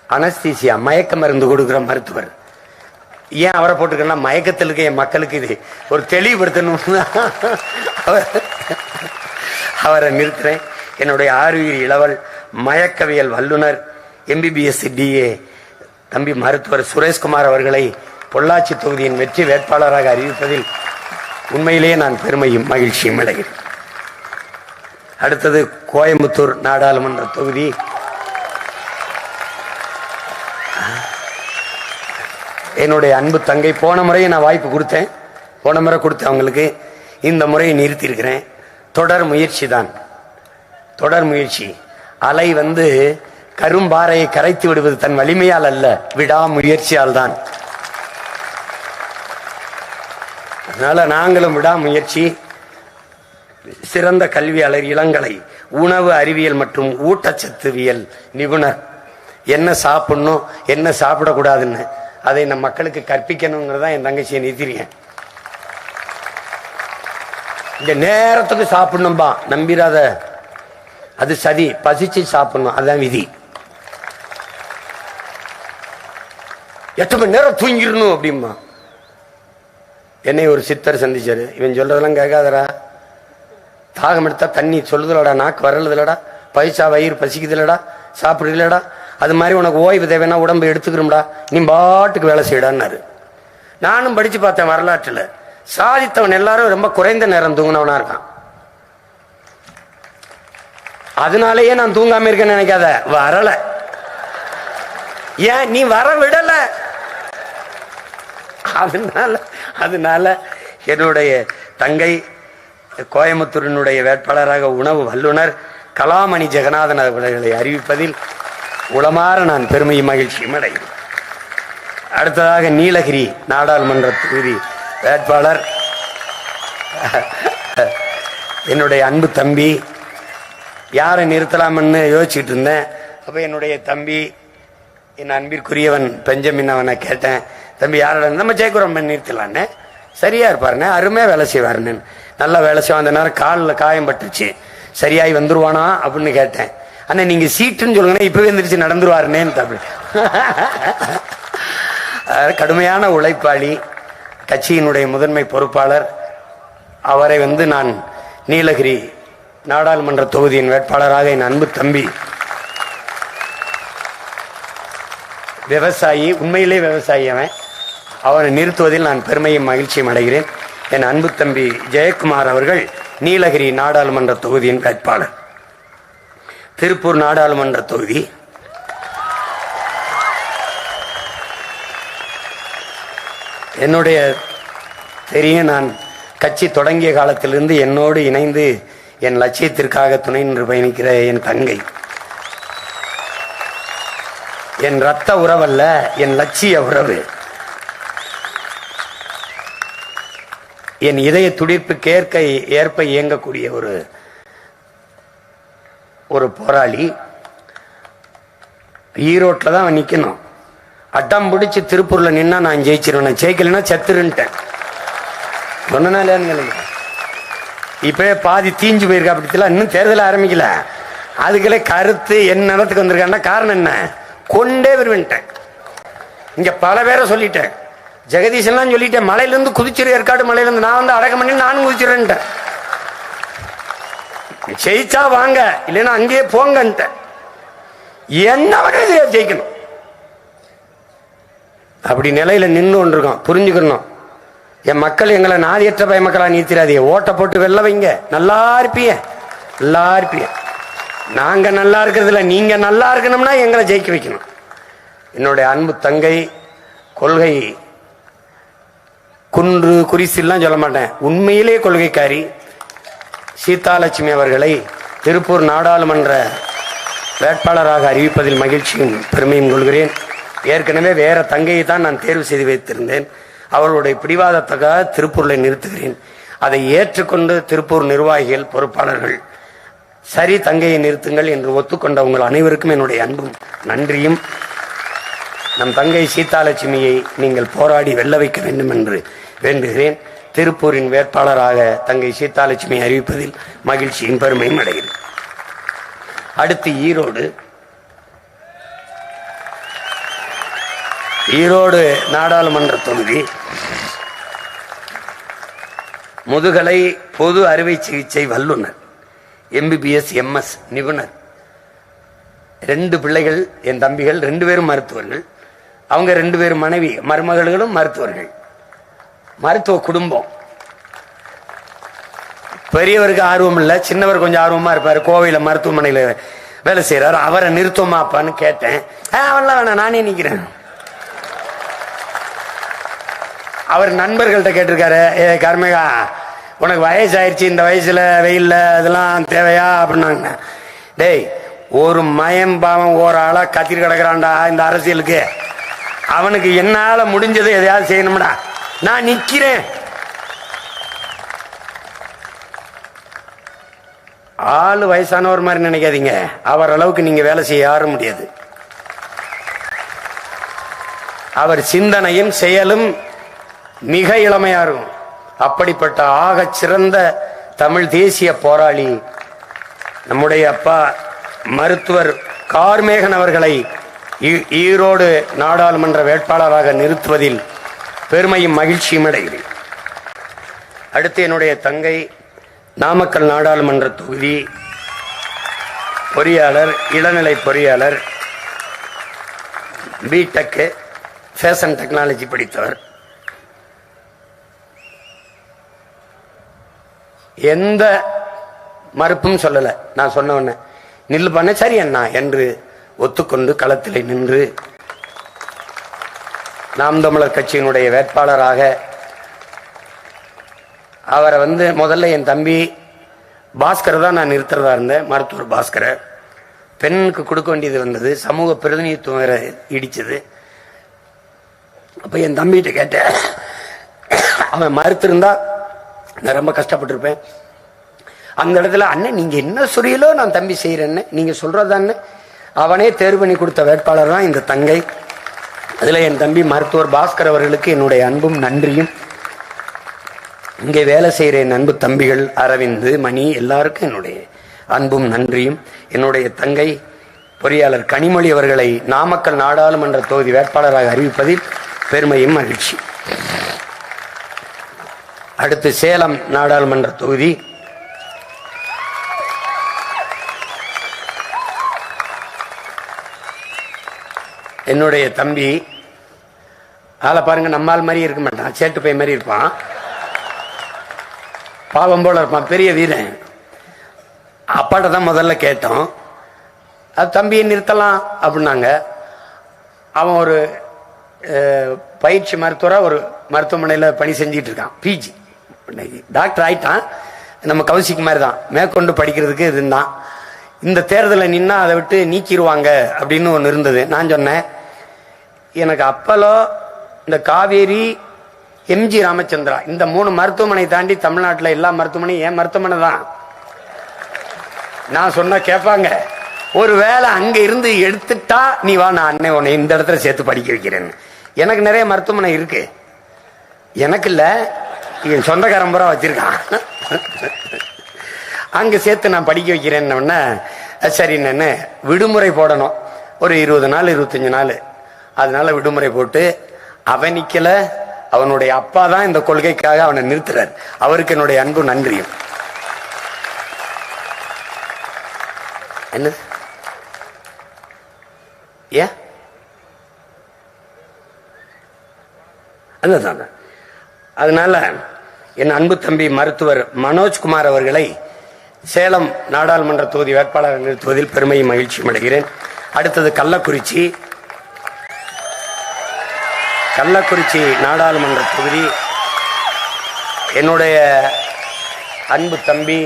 [SPEAKER 1] அனஸ்தீசியா மயக்க மருந்து கொடுக்கிற மருத்துவர். ஏன் அவரை போட்டுக்கன்னா, மயக்கத்தில் இருக்க என் மக்களுக்கு இது ஒரு தெளிவுபடுத்தணும், அவரை நிறுத்துறேன். என்னுடைய ஆறுயிர் இளவல் மயக்கவியல் வல்லுனர் MBBS DA தம்பி மருத்துவர் சுரேஷ்குமார் அவர்களை பொள்ளாச்சி தொகுதியின் வெற்றி வேட்பாளராக அறிவிப்பதில் உண்மையிலேயே நான் பெருமையும் மகிழ்ச்சியும் அடைகிறேன். அடுத்தது கோயம்புத்தூர் நாடாளுமன்ற தொகுதி. என்னுடைய அன்பு தங்கை, போன முறையை நான் வாய்ப்பு கொடுத்தேன், அவங்களுக்கு. இந்த முறையை நிறுத்தியிருக்கிறேன். தொடர் முயற்சி. அலை கரும்பாறையை கரைத்து விடுவது தன் வலிமையால் அல்ல, விடாமுயற்சியால் தான். அதனால நாங்களும் விடாமுயற்சி. சிறந்த கல்வியாளர், இளங்கலை உணவு அறிவியல் மற்றும் ஊட்டச்சத்துவியல் நிபுணர். என்ன சாப்பிடணும், என்ன சாப்பிடக்கூடாதுன்னு அதை நம் மக்களுக்கு கற்பிக்கணுங்கிறதா என் தங்கச்சியை நிறுத்திருக்கேன். இந்த நேரத்துக்கு சாப்பிடணும்பா, நம்பிராத, அது சதி. பசிச்சு சாப்பிடணும், அதுதான் விதி. 8 மணி நேரம் தூங்கிடணும் அப்படிமா. என்னை ஒரு சித்தர் சந்திச்சாரு. இவன் சொல்றதெல்லாம் கேட்காதரா, தாகம் எடுத்தா தண்ணி சொல்லுதலடா, நாக்கு வரலதுலடா, பைசா வயிறு பசிக்குதுலடா, சாப்பிடுறீங்களடா, அது மாதிரி உனக்கு ஓய்வு தேவைன்னா உடம்பு எடுத்துக்கிறோம்டா, நீ பாட்டுக்கு வேலை செய்யடான்னாரு. நானும் படிச்சு பார்த்தேன் வரலாற்றுல, சாதித்தவன் எல்லாரும் ரொம்ப குறைந்த நேரம் தூங்கினவனா இருக்கான். அதனாலயே நான் தூங்காம இருக்கேன்னு நினைக்காத, வரல. ஏன் நீ வர விடல, அதனால என்னுடைய தங்கை கோயம்புத்தூரினுடைய வேட்பாளராக உணவு வல்லுநர் கலாமணி ஜெகநாதன் அவர்களை அறிவிப்பதில் உளமாற நான் பெருமையும் மகிழ்ச்சியும் அடைகிறேன். அடுத்ததாக நீலகிரி நாடாளுமன்ற தொகுதி வேட்பாளர் என்னுடைய அன்பு தம்பி. யாரை நிறுத்தலாம்னு யோசிச்சுட்டு இருந்தேன். அப்ப என்னுடைய தம்பி, என் அன்பிற்குரியவன் பெஞ்சமின் அவனை கேட்டேன், தம்பி யாரோட நம்ம ஜெயக்குரம்பன் நிறுத்தலான்னு. சரியா இருப்பாருன்னு, அருமையா வேலை செய்வாருன்னு. நல்லா வேலை செய்வான். அந்த நேரம் காலில் காயம் பட்டுச்சு, சரியாய் வந்துருவானா அப்படின்னு கேட்டேன். அண்ணா நீங்க சீட்டுன்னு சொல்லுங்கன்னா இப்பவே எந்திரிச்சு நடந்துருவாருன்னு தம்பி. கடுமையான உழைப்பாளி, கட்சியினுடைய முதன்மை பொறுப்பாளர். அவரை நான் நீலகிரி நாடாளுமன்ற தொகுதியின் வேட்பாளராக என் அன்பு தம்பி, விவசாயி, உண்மையிலே விவசாயி அவனை நிறுத்துவதில் நான் பெருமையும் மகிழ்ச்சியும் அடைகிறேன். என் அன்பு தம்பி ஜெயக்குமார் அவர்கள் நீலகிரி நாடாளுமன்ற தொகுதியின் வேட்பாளர். திருப்பூர் நாடாளுமன்ற தொகுதி என்னுடைய தெரியும். நான் கட்சி தொடங்கிய காலத்திலிருந்து என்னோடு இணைந்து என் லட்சியத்திற்காக துணை நின்று பயணிக்கிற என் தங்கை, என் ரத்த உறவல்ல, என் லட்சிய உறவு, என் இதய துடிப்புக்கு ஏற்ப இயங்கக்கூடிய ஒரு போராளி. ஈரோட்டில் தான் அவன் நிக்கணும். அட்டம் பிடிச்சி திருப்பூர்ல நின்னா நான் ஜெயிச்சிருவேன், ஜெயிக்கலன்னா செத்துருன்ட்டேன். சொன்னாலே இப்பவே பாதி தீஞ்சு போயிருக்கா. அப்படிலாம் இன்னும் தேர்தல் ஆரம்பிக்கல, அதுக்குள்ளே கருத்து என் நிலத்துக்கு வந்திருக்கான்னா காரணம் என்ன? கொண்டே வருவேன்ட்டேன். இங்க பல பேரை சொல்லிட்டேன், ஜெகதீசன்லாம் சொல்லிட்டேன், மலையிலிருந்து குதிச்சிரு, ஏற்காடு மலையிலிருந்து நான் அடக்கம் பண்ணி நானும் குதிச்சிருன்ட்டேன். ஜெயிச்சா வாங்க, இல்லைன்னா அங்கேயே போங்கன்ட்டேன். என்ன ஜெயிக்கணும் அப்படி நிலையில நின்று கொண்டிருக்கோம். புரிஞ்சுக்கணும், என் மக்கள் எங்களை நாதியற்ற பய மக்களா நீத்திராதீங்க. ஓட்ட போட்டு வெல்ல வைங்க, நல்லா இருப்பீங்க, நல்லா இருப்பீங்க. நாங்க நல்லா இருக்கிறதுல நீங்க நல்லா இருக்கணும்னா எங்களை ஜெயிக்க வைக்கணும். என்னுடைய அன்பு தங்கை, கொள்கை குன்று குறிசிலாம் சொல்ல மாட்டேன், உண்மையிலே கொள்கைக்காரி சீதாலட்சுமி அவர்களை திருப்பூர் நாடாளுமன்ற வேட்பாளராக அறிவிப்பதில் மகிழ்ச்சியும் பெருமையும் கொள்கிறேன். ஏற்கனவே வேற தங்கையை தான் நான் தேர்வு செய்து வைத்திருந்தேன். அவர்களுடைய பிடிவாதத்துக்காக திருப்பூர்ல நிறுத்துகிறேன். அதை ஏற்றுக்கொண்டு திருப்பூர் நிர்வாகிகள், பொறுப்பாளர்கள் சரி தங்கையை நிறுத்துங்கள் என்று ஒத்துக்கொண்ட உங்கள் அனைவருக்கும் என்னுடைய அன்பும் நன்றியும். நம் தங்கை சீதாலட்சுமியை நீங்கள் போராடி வெல்ல வைக்க வேண்டும் என்று வேண்டுகிறேன். திருப்பூரின் வேட்பாளராக தங்கை சீதாலட்சுமியை அறிவிப்பதில் மகிழ்ச்சியும் பெருமையும் அடைகிறேன். அடுத்து ஈரோடு நாடாளுமன்ற தொகுதி முதுகலை பொது அறுவை சிகிச்சை வல்லுநர், MBBS MS நிபுணர். 2 பிள்ளைகள், என் தம்பிகள் 2 பேரும் மருத்துவர்கள். அவங்க 2 பேரும் மனைவி மருமகளும் மருத்துவர்கள். மருத்துவ குடும்பம். பெரியவருக்கு ஆர்வம் இல்லை, சின்னவர் கொஞ்சம் ஆர்வமா இருப்பாரு. கோவையில மருத்துவமனையில வேலை செய்யறாரு. அவரை நிறுத்தமாப்பான்னு கேட்டேன். அவன்லாம் வேணாம், நானே நிக்கிறேன். அவர் நண்பர்கள்ட்ட கேட்டிருக்காரு, கர்மேகா உனக்கு வயசாயிருச்சு, இந்த வயசுல வெயில்ல அதெல்லாம் தேவையா அப்படின்னாங்க. டேய், ஒரு மயம் பாவம் ஒரு ஆளா கத்திரி கிடக்குறான்டா இந்த அரசியலுக்கு. அவனுக்கு என்னால முடிஞ்சது எதையாவது செய்யணும்டா, நான் நிக்கிறேன். ஆளு வயசானவர் மாதிரி நினைக்காதீங்க, அவர் அளவுக்கு நீங்க வேலை செய்ய யாரும் முடியாது. அவர் சிந்தனையும் செயலும் மிக இளமையா இருக்கும். அப்படிப்பட்ட ஆக சிறந்த தமிழ் தேசிய போராளி நம்முடைய அப்பா மருத்துவர் கார்மேகன் அவர்களை ஈரோடு நாடாளுமன்ற வேட்பாளராக நிறுத்துவதில் பெருமையும் மகிழ்ச்சியும் அடைகிறேன். அடுத்து என்னுடைய தங்கை, நாமக்கல் நாடாளுமன்ற தொகுதி பொறியாளர், இளநிலை பொறியாளர், பிடெக் ஃபேஷன் டெக்னாலஜி படித்தவர். எந்த மறுப்பும் சொல்லல. நான் சொன்ன உடனே நில்லு பண்ண சரி அண்ணா என்று ஒத்துக்கொண்டு களத்திலே நின்று நாம் தமிழர் கட்சியினுடைய வேட்பாளராக அவரை முதல்ல என் தம்பி பாஸ்கர் தான் நான் நிறுத்துறதா இருந்தேன். மருத்துவர் பாஸ்கரை பெண்ணுக்கு கொடுக்க வேண்டியது வந்தது. சமூக பிரதிநிதித்துவம் வேற இடிச்சது. அப்ப என் தம்பிகிட்ட கேட்டேன், அவன் மறுத்திருந்தா நான் ரொம்ப கஷ்டப்பட்டிருப்பேன். அந்த இடத்துல அண்ணன் நீங்க என்ன சொல்றீங்களோ நான் தம்பி செய்யறேன்னு நீங்க சொல்றதான்னு அவனே தேர்வு பண்ணி கொடுத்த வேட்பாளர் தான் இந்த தங்கை. அதுல என் தம்பி மருத்துவர் பாஸ்கர் அவர்களுக்கு என்னுடைய அன்பும் நன்றியும், இங்கே வேலை செய்கிற என் அன்பு தம்பிகள் அரவிந்த் மணி எல்லாருக்கும் என்னுடைய அன்பும் நன்றியும். என்னுடைய தங்கை பொறியாளர் கனிமொழி அவர்களை நாமக்கல் நாடாளுமன்ற தொகுதி வேட்பாளராக அறிவிப்பதில் பெருமையும் மகிழ்ச்சி. அடுத்து சேலம் நாடாளுமன்ற தொகுதி என்னுடைய தம்பி ஆளை பாருங்க, நம்மால் மாதிரி இருக்க மாட்டான், சேட்டு பை மாதிரி இருப்பான், பாவம் போல இருப்பான், பெரிய வீரன். அப்பாட்ட தான் முதல்ல கேட்டோம், அது தம்பியை நிறுத்தலாம் அப்படின்னாங்க. அவன் ஒரு பயிற்சி மருத்துவராக ஒரு மருத்துவமனையில் பணி செஞ்சிட்டு இருக்கான், பிஜி டாக்டர் ஆயிட்டான். நம்ம கௌசிக் மாதிரி தான், மேற்கொண்டு படிக்கிறதுக்கு இதுதான். இந்த தேர்தலில் நின்னா அதை விட்டு நீக்கிடுவாங்க அப்படின்னு ஒன்று இருந்தது. நான் சொன்னேன், எனக்கு அப்பலோ இந்த காவேரி எம்ஜி ராமச்சந்திரா இந்த 3 மருத்துவமனை தாண்டி தமிழ்நாட்டில் எல்லா மருத்துவமனையும் என் மருத்துவமனை தான். நான் சொன்ன கேட்பாங்க, ஒரு வேளை அங்க இருந்து எடுத்துட்டா நீ வா, நான் அண்ணன் உன்னை இந்த இடத்துல சேர்த்து படிக்க வைக்கிறேன்னு. எனக்கு நிறைய மருத்துவமனை இருக்கு, எனக்கு இல்ல, என் சொந்தக்காரன் பூரா வச்சிருக்கான், அங்க சேர்த்து நான் படிக்க வைக்கிறேன்னு. சரி, நான் விடுமுறை போடணும் ஒரு 20 நாள் 25 நாள், அதனால விடுமுறை போட்டு அவன் நிக்கல, அவனுடைய அப்பா தான் இந்த கொள்கைக்காக அவனை நிறுத்துறார். அவருக்கு என்னுடைய அன்பு நன்றியும். என்ன ஏன் அதுதான். அதனால என் அன்பு தம்பி மருத்துவர் மனோஜ்குமார் அவர்களை சேலம் நாடாளுமன்ற தொகுதி வேட்பாளர் நிறுத்துவதில் பெருமையும் மகிழ்ச்சியும் அடைகிறேன். அடுத்தது கள்ளக்குறிச்சி நாடாளுமன்ற தொகுதி என்னுடைய அன்பு தம்பி,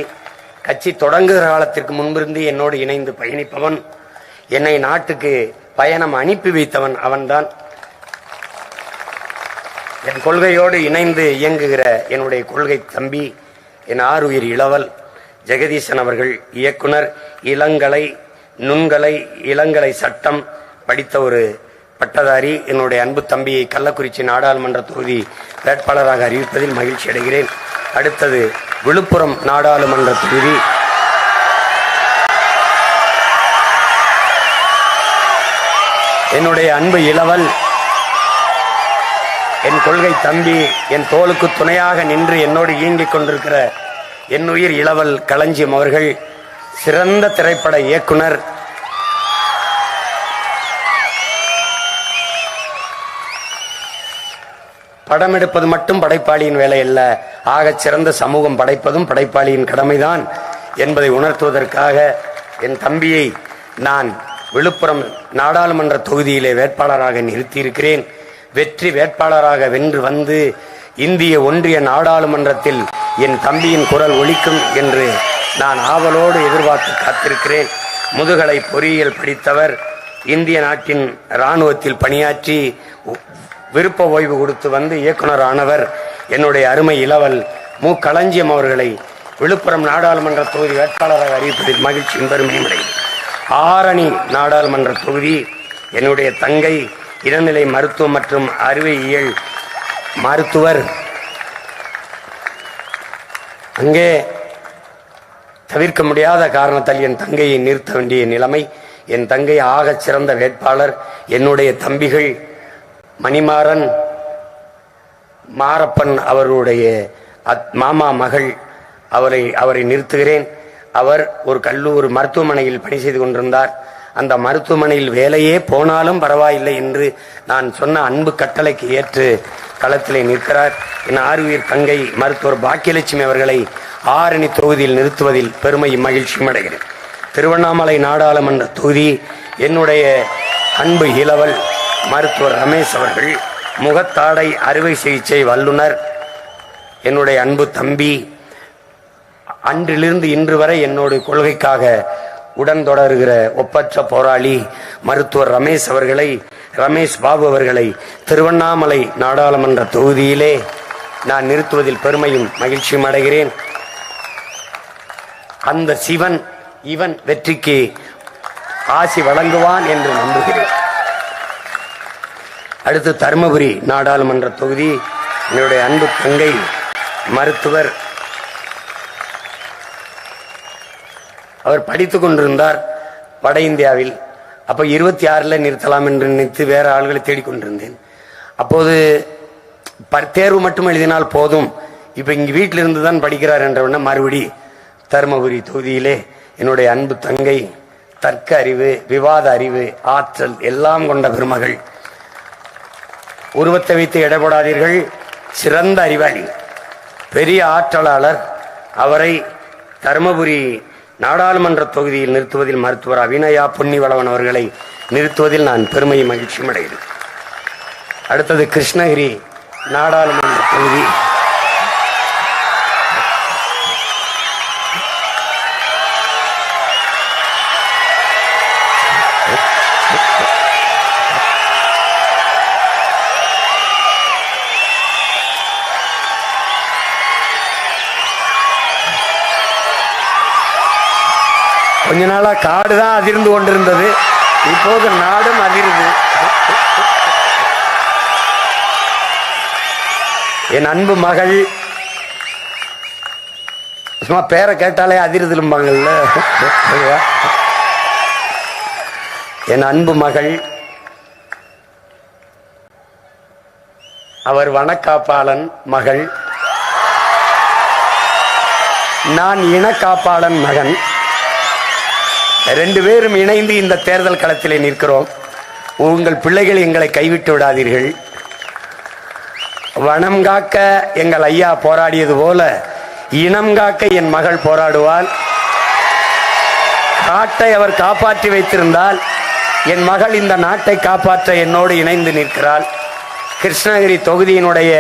[SPEAKER 1] கட்சி தொடங்குகிற காலத்திற்கு முன்பிருந்து என்னோடு இணைந்து பயணிப்பவன், என்னை நாட்டுக்கு பயணம் அனுப்பி வைத்தவன் அவன்தான். என் கொள்கையோடு இணைந்து இயங்குகிற என்னுடைய கொள்கை தம்பி, என் ஆருயிர் இளவல் ஜெகதீசன் அவர்கள், இயக்குனர், இளங்கலை நுண்கலை இளங்கலை சட்டம் படித்த ஒரு பட்டதாரி. என்னுடைய அன்பு தம்பியை கள்ளக்குறிச்சி நாடாளுமன்ற தொகுதி வேட்பாளராக அறிவிப்பதில் மகிழ்ச்சி அடைகிறேன். அடுத்தது விழுப்புரம் நாடாளுமன்ற தொகுதி என்னுடைய அன்பு இளவல், என் கொள்கை தம்பி, என் தோளுக்கு துணையாக நின்று என்னோடு இயங்கிக் கொண்டிருக்கிற என்னுயிர் இளவல் களஞ்சியம் அவர்கள், சிறந்த திரைப்பட இயக்குனர். படம் எடுப்பது மட்டும் படைப்பாளியின் வேலை அல்ல, ஆகச் சிறந்த சமூகம் படைப்பதும் படைப்பாளியின் கடமைதான் என்பதை உணர்த்துவதற்காக என் தம்பியை நான் விழுப்புரம் நாடாளுமன்ற தொகுதியிலே வேட்பாளராக நிறுத்தியிருக்கிறேன். வெற்றி வேட்பாளராக வென்று வந்து இந்திய ஒன்றிய நாடாளுமன்றத்தில் என் தம்பியின் குரல் ஒலிக்கும் என்று நான் ஆவலோடு எதிர்பார்த்து காத்திருக்கிறேன். முதுகலை பொறியியல் படித்தவர், இந்திய நாட்டின் இராணுவத்தில் பணியாற்றி விருப்ப ஓய்வு கொடுத்து வந்து இயக்குனர் ஆனவர் என்னுடைய அருமை இளவல் மு களஞ்சியம் அவர்களை விழுப்புரம் நாடாளுமன்ற தொகுதி வேட்பாளராக அறிவிப்பதில் மகிழ்ச்சியும் பெருமையும் அடைகிறேன். ஆரணி நாடாளுமன்ற தொகுதி என்னுடைய தங்கை, இளநிலை மருத்துவம் மற்றும் அறிவியல் மருத்துவர். அங்கே தவிர்க்க முடியாத காரணத்தால் என் தங்கையை நிறுத்த வேண்டிய நிலைமை. என் தங்கை ஆகச் சிறந்த வேட்பாளர். என்னுடைய தம்பிகள் மணிமாறன், மாரப்பன் அவருடைய மாமா மகள், அவரை நிறுத்துகிறேன். அவர் ஒரு கல்லூரி மருத்துவமனையில் பணி செய்து கொண்டிருந்தார். அந்த மருத்துவமனையில் வேலையே போனாலும் பரவாயில்லை என்று நான் சொன்ன அன்பு கட்டளைக்கு ஏற்று களத்திலே நிற்கிறார். என் ஆறுயிர் தங்கை மருத்துவர் பாக்கியலட்சுமி அவர்களை ஆரணி தொகுதியில் நிறுத்துவதில் பெருமையும் மகிழ்ச்சியும் அடைகிறேன். திருவண்ணாமலை நாடாளுமன்ற தொகுதி என்னுடைய அன்பு இளவல் மருத்துவர் ரமேஷ் அவர்கள், முகத்தாடை அறுவை சிகிச்சை வல்லுனர், என்னுடைய அன்பு தம்பி, அன்றிலிருந்து இன்று வரை என்னோட கொள்கைக்காக உடன் தொடர்கிற ஒப்பற்ற போராளி மருத்துவர் ரமேஷ் பாபு அவர்களை திருவண்ணாமலை நாடாளுமன்ற தொகுதியிலே நான் நிறுத்துவதில் பெருமையும் மகிழ்ச்சியும் அடைகிறேன். அந்த சிவன் இவன் வெற்றிக்கு ஆசி வழங்குவான் என்று நம்புகிறேன். அடுத்து தருமபுரி நாடாளுமன்ற தொகுதி என்னுடைய அன்பு தங்கை மருத்துவர், அவர் படித்துக் கொண்டிருந்தார் வட இந்தியாவில். அப்போ 26 நிறுத்தலாம் என்று நினைத்து வேற ஆள்களை தேடிக்கொண்டிருந்தேன். அப்போது தேர்வு மட்டும் எழுதினால் போதும், இப்ப இங்க வீட்டில் இருந்து தான் படிக்கிறார் என்ற மறுபடி தருமபுரி தொகுதியிலே என்னுடைய அன்பு தங்கை, தர்க்க அறிவு, விவாத அறிவு, ஆற்றல் எல்லாம் கொண்ட பெருமகள். உருவத்தை வைத்து எடைபடாதீர்கள், சிறந்த அறிவாளி, பெரிய ஆற்றலாளர். அவரை தருமபுரி நாடாளுமன்ற தொகுதியில் நிறுத்துவதில் மருத்துவர் அபிநயா பொன்னிவளவன் அவர்களை நிறுத்துவதில் நான் பெருமையும் மகிழ்ச்சியும் அடைகிறேன். அடுத்தது கிருஷ்ணகிரி நாடாளுமன்ற தொகுதி கொஞ்ச நாளா காடு தான் அதிர்ந்து கொண்டிருந்தது, இப்போது நாடும் அதிர்ந்து. என் அன்பு மகள், சும்மா பேரை கேட்டாலே அதிர்ந்துலும்பாங்கல்ல, என் அன்பு மகள், அவர் வனக்காப்பாளன் மகள், நான் இனக்காப்பாளன் மகன். 2 பேரும் இணைந்து இந்த தேர்தல் களத்திலே நிற்கிறோம். உங்கள் பிள்ளைகள் எங்களை கைவிட்டு விடாதீர்கள். வனம் காக்க எங்கள் ஐயா போராடியது போல இனம் காக்க என் மகள் போராடுவாள். காட்டை அவர் காப்பாற்றி வைத்திருந்தால் என் மகள் இந்த நாட்டை காப்பாற்ற என்னோடு இணைந்து நிற்கிறாள். கிருஷ்ணகிரி தொகுதியினுடைய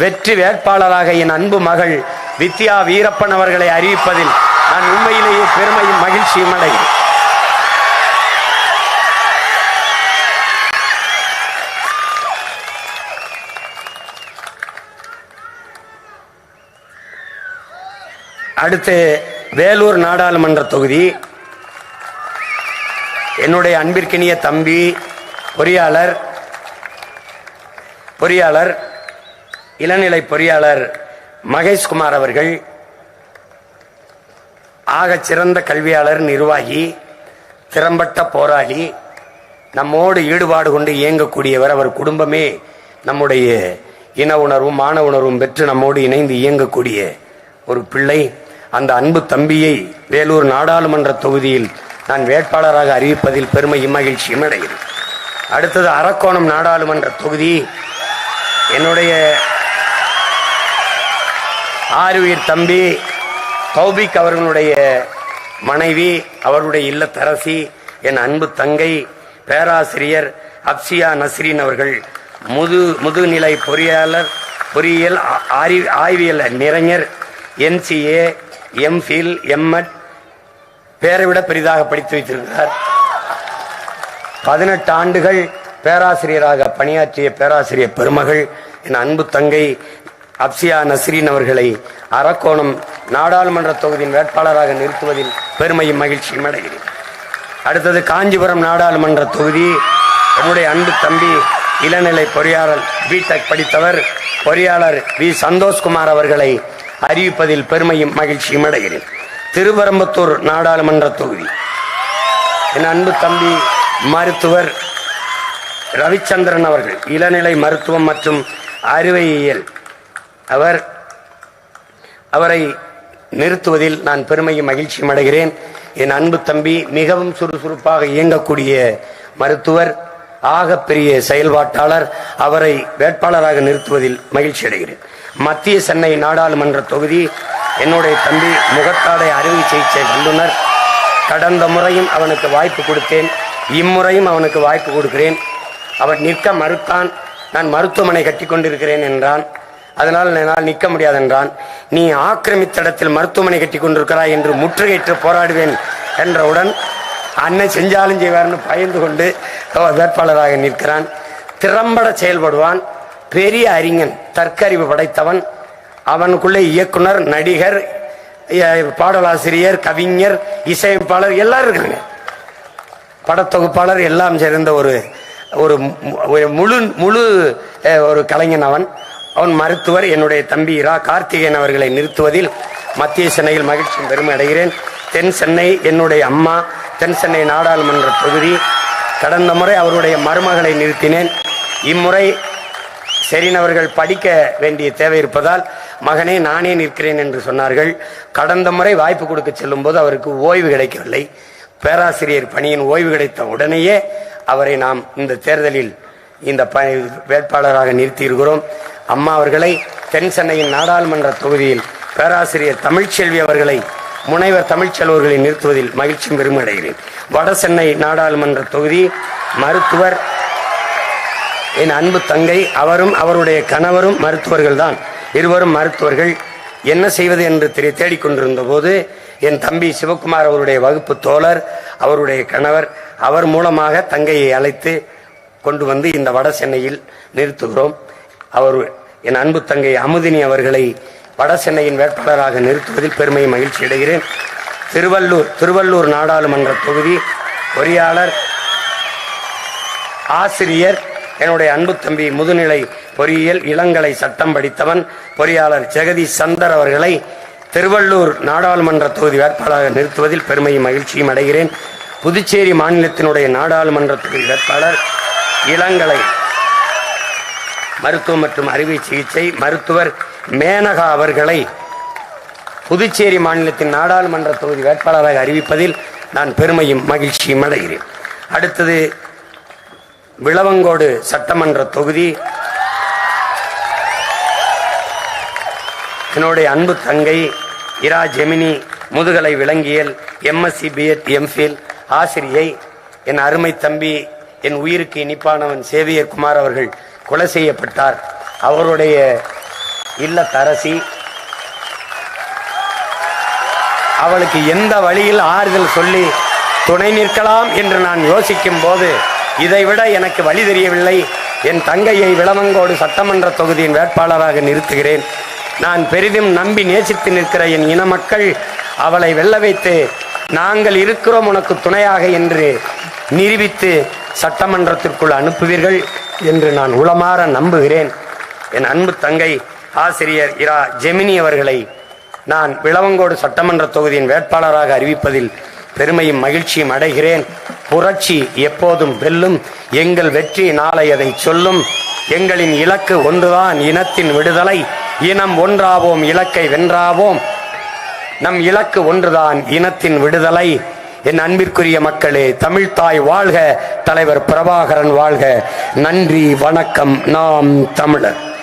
[SPEAKER 1] வெற்றி வேட்பாளராக என் அன்பு மகள் வித்யா வீரப்பன் அவர்களை அறிவிப்பதில் நான் உண்மையிலேயே பெருமையும் மகிழ்ச்சியும் அடைகிறேன். அடுத்து வேலூர் நாடாளுமன்ற தொகுதி என்னுடைய அன்பிற்கினிய தம்பி பொறியாளர் இளநிலை பொறியாளர் மகேஷ்குமார் அவர்கள், ஆகச் சிறந்த கல்வியாளர், நிர்வாகி, திறம்பட்ட போராளி, நம்மோடு ஈடுபாடு கொண்டு இயங்கக்கூடியவர். அவர் குடும்பமே நம்முடைய இன உணர்வும் மான உணர்வும் பெற்று நம்மோடு இணைந்து இயங்கக்கூடிய ஒரு பிள்ளை. அந்த அன்பு தம்பியை வேலூர் நாடாளுமன்ற தொகுதியில் நான் வேட்பாளராக அறிவிப்பதில் பெருமையும் மகிழ்ச்சியும் அடைகிறேன். அடுத்தது அரக்கோணம் நாடாளுமன்ற தொகுதி என்னுடைய ஆறுயிர் தம்பி தௌபிக் அவர்களுடைய மனைவி, அவருடைய இல்லத்தரசி, என் அன்பு தங்கை பேராசிரியர் அப்சியா நஸ்ரீன் அவர்கள், முதுநிலை பொறியியல் ஆய்வியல் நிறைஞர், NCA, MPhil, M.Ed பேரை விட பெரிதாக படித்து வைத்திருக்கிறார். 18 ஆண்டுகள் பேராசிரியராக பணியாற்றிய பேராசிரியர் பெருமகள் என் அன்பு தங்கை அப்சியா நஸ்ரீன் அவர்களை அரக்கோணம் நாடாளுமன்ற தொகுதியின் வேட்பாளராக நிறுத்துவதில் பெருமையும் மகிழ்ச்சியும் அடைகிறேன். அடுத்தது காஞ்சிபுரம் நாடாளுமன்ற தொகுதி என்னுடைய அன்பு தம்பி இளநிலை பொறியாளர் பிடெக் படித்தவர் பொறியாளர் வி சந்தோஷ்குமார் அவர்களை அறிவிப்பதில் பெருமையும் மகிழ்ச்சியும் அடைகிறேன். திருவரம்பத்தூர் நாடாளுமன்ற தொகுதி என் அன்பு தம்பி மருத்துவர் ரவிச்சந்திரன் அவர்கள், இளநிலை மருத்துவம் மற்றும் அறுவையியல், அவரை நிறுத்துவதில் நான் பெருமையும் மகிழ்ச்சியும் அடைகிறேன். என் அன்பு தம்பி மிகவும் சுறுசுறுப்பாக இயங்கக்கூடிய மருத்துவர், ஆகப்பெரிய செயல்பாட்டாளர், அவரை வேட்பாளராக நிறுத்துவதில் மகிழ்ச்சி அடைகிறேன். மத்திய சென்னை நாடாளுமன்ற தொகுதி என்னுடைய தம்பி முகத்தாடை அறுவை சிகிச்சை வல்லுநர், கடந்த முறையும் அவனுக்கு வாய்ப்பு கொடுத்தேன், இம்முறையும் அவனுக்கு வாய்ப்பு கொடுக்கிறேன். அவன் நிற்க மறுத்தான். நான் மருத்துவமனை கட்டி கொண்டிருக்கிறேன் என்றான். அதனால் என்னால் நிற்க முடியாது என்றான். நீ ஆக்கிரமித்த இடத்தில் மருத்துவமனை கட்டி கொண்டிருக்கிறாய் என்று முற்றுகையிட்டு போராடுவேன் என்றவுடன் அண்ணன் செஞ்சாலும் செய்வார்னு பயந்து கொண்டு வேட்பாளராக நிற்கிறான். திறம்பட செயல்படுவான். பெரிய அறிஞன், தற்கறிவு படைத்தவன். அவனுக்குள்ளே இயக்குனர், நடிகர், பாடலாசிரியர், கவிஞர், இசையமைப்பாளர் எல்லாரும் இருக்காங்க. படத்தொகுப்பாளர் எல்லாம் சேர்ந்த ஒரு ஒரு முழு முழு ஒரு கலைஞன் அவன். அவன் மருத்துவர். என்னுடைய தம்பி இரா கார்த்திகேயன் அவர்களை நிறுத்துவதில் மத்திய சென்னையில் மகிழ்ச்சியும் பெருமை அடைகிறேன். தென் சென்னை என்னுடைய அம்மா. தென் சென்னை நாடாளுமன்ற தொகுதி. கடந்த முறை அவருடைய மருமகளை நிறுத்தினேன். இம்முறை செரினவர்கள் படிக்க வேண்டிய தேவை இருப்பதால் மகனே நானே நிற்கிறேன் என்று சொன்னார்கள். கடந்த முறை வாய்ப்பு கொடுக்க செல்லும் போது அவருக்கு ஓய்வு கிடைக்கவில்லை. பேராசிரியர் பணியின் ஓய்வு கிடைத்த உடனேயே அவரை நாம் இந்த தேர்தலில் இந்த வேட்பாளராக நிறுத்தியிருக்கிறோம். அம்மா அவர்களை தென் சென்னையின் நாடாளுமன்ற தொகுதியில் பேராசிரியர் தமிழ்ச்செல்வி அவர்களை, முனைவர் தமிழ்ச்செல்வர்களை நிறுத்துவதில் மகிழ்ச்சியும் பெருமை அடைகிறேன். வட சென்னை நாடாளுமன்ற தொகுதி மருத்துவர் என் அன்பு தங்கை, அவரும் அவருடைய கணவரும் மருத்துவர்கள் தான். இருவரும் மருத்துவர்கள். என்ன செய்வது என்று தேடிக்கொண்டிருந்த போது என் தம்பி சிவகுமார் அவருடைய வகுப்பு தோழர், அவருடைய கணவர், அவர் மூலமாக தங்கையை அழைத்து கொண்டு வந்து இந்த வட சென்னையில் நிறுத்துகிறோம். அவர் என் அன்பு தங்கை அமுதினி அவர்களை வட சென்னையின் வேட்பாளராக நிறுத்துவதில் பெருமை மகிழ்ச்சி அடைகிறேன். திருவள்ளூர் நாடாளுமன்ற தொகுதி பொறியாளர், ஆசிரியர், என்னுடைய அன்பு தம்பி முதுநிலை பொறியியல் இளங்கலை சட்டம் படித்தவன் பொறியாளர் ஜெகதீஷ் சந்தர் அவர்களை திருவள்ளூர் நாடாளுமன்ற தொகுதி வேட்பாளராக நிறுத்துவதில் பெருமையும் மகிழ்ச்சியும் அடைகிறேன். புதுச்சேரி மாநிலத்தினுடைய நாடாளுமன்ற தொகுதி வேட்பாளர் இளங்கலை மருத்துவம் மற்றும் அறுவை சிகிச்சை மருத்துவர் மேனகா அவர்களை புதுச்சேரி மாநிலத்தின் நாடாளுமன்ற தொகுதி வேட்பாளராக அறிவிப்பதில் நான் பெருமையும் மகிழ்ச்சியும் அடைகிறேன். அடுத்தது விளவங்கோடு சட்டமன்ற தொகுதி என்னுடைய அன்பு தங்கை இரா ஜெமினி, முதுகலை விலங்கியல், எம்எஸ்சி பிஎட் எம்ஃபில் ஆசிரியை. என் அருமை தம்பி, என் உயிருக்கு இனிப்பானவன் சேவியர் குமார் அவர்கள் கொலை செய்யப்பட்டார். அவருடைய இல்லத்தரசி. அவளுக்கு எந்த வழியில் ஆறுதல் சொல்லி துணை நிற்கலாம் என்று நான் யோசிக்கும் போது இதைவிட எனக்கு வழி தெரியவில்லை. என் தங்கையை விளவங்கோடு சட்டமன்ற தொகுதியின் வேட்பாளராக நிறுத்துகிறேன். நான் பெரிதும் நம்பி நேசித்து நிற்கிற என் இன மக்கள் அவளை வெல்ல வைத்து நாங்கள் இருக்கிறோம் உனக்கு துணையாக என்று நிரூபித்து சட்டமன்றத்திற்குள் அனுப்புவீர்கள் என்று நான் உளமாற நம்புகிறேன். என் அன்பு தங்கை ஆசிரியர் இரா ஜெமினி அவர்களை நான் விளவங்கோடு சட்டமன்ற தொகுதியின் வேட்பாளராக அறிவிப்பதில் பெருமையும் மகிழ்ச்சியும் அடைகிறேன். புரட்சி எப்போதும் வெல்லும். எங்கள் வெற்றி நாளை அதை சொல்லும். எங்களின் இலக்கு ஒன்றுதான், இனத்தின் விடுதலை. இனம் ஒன்றாவோம், இலக்கை வென்றாவோம். நம் இலக்கு ஒன்றுதான், இனத்தின் விடுதலை. என் அன்பிற்குரிய மக்களே, தமிழ்தாய் வாழ்க, தலைவர் பிரபாகரன் வாழ்க. நன்றி, வணக்கம். நாம் தமிழர்.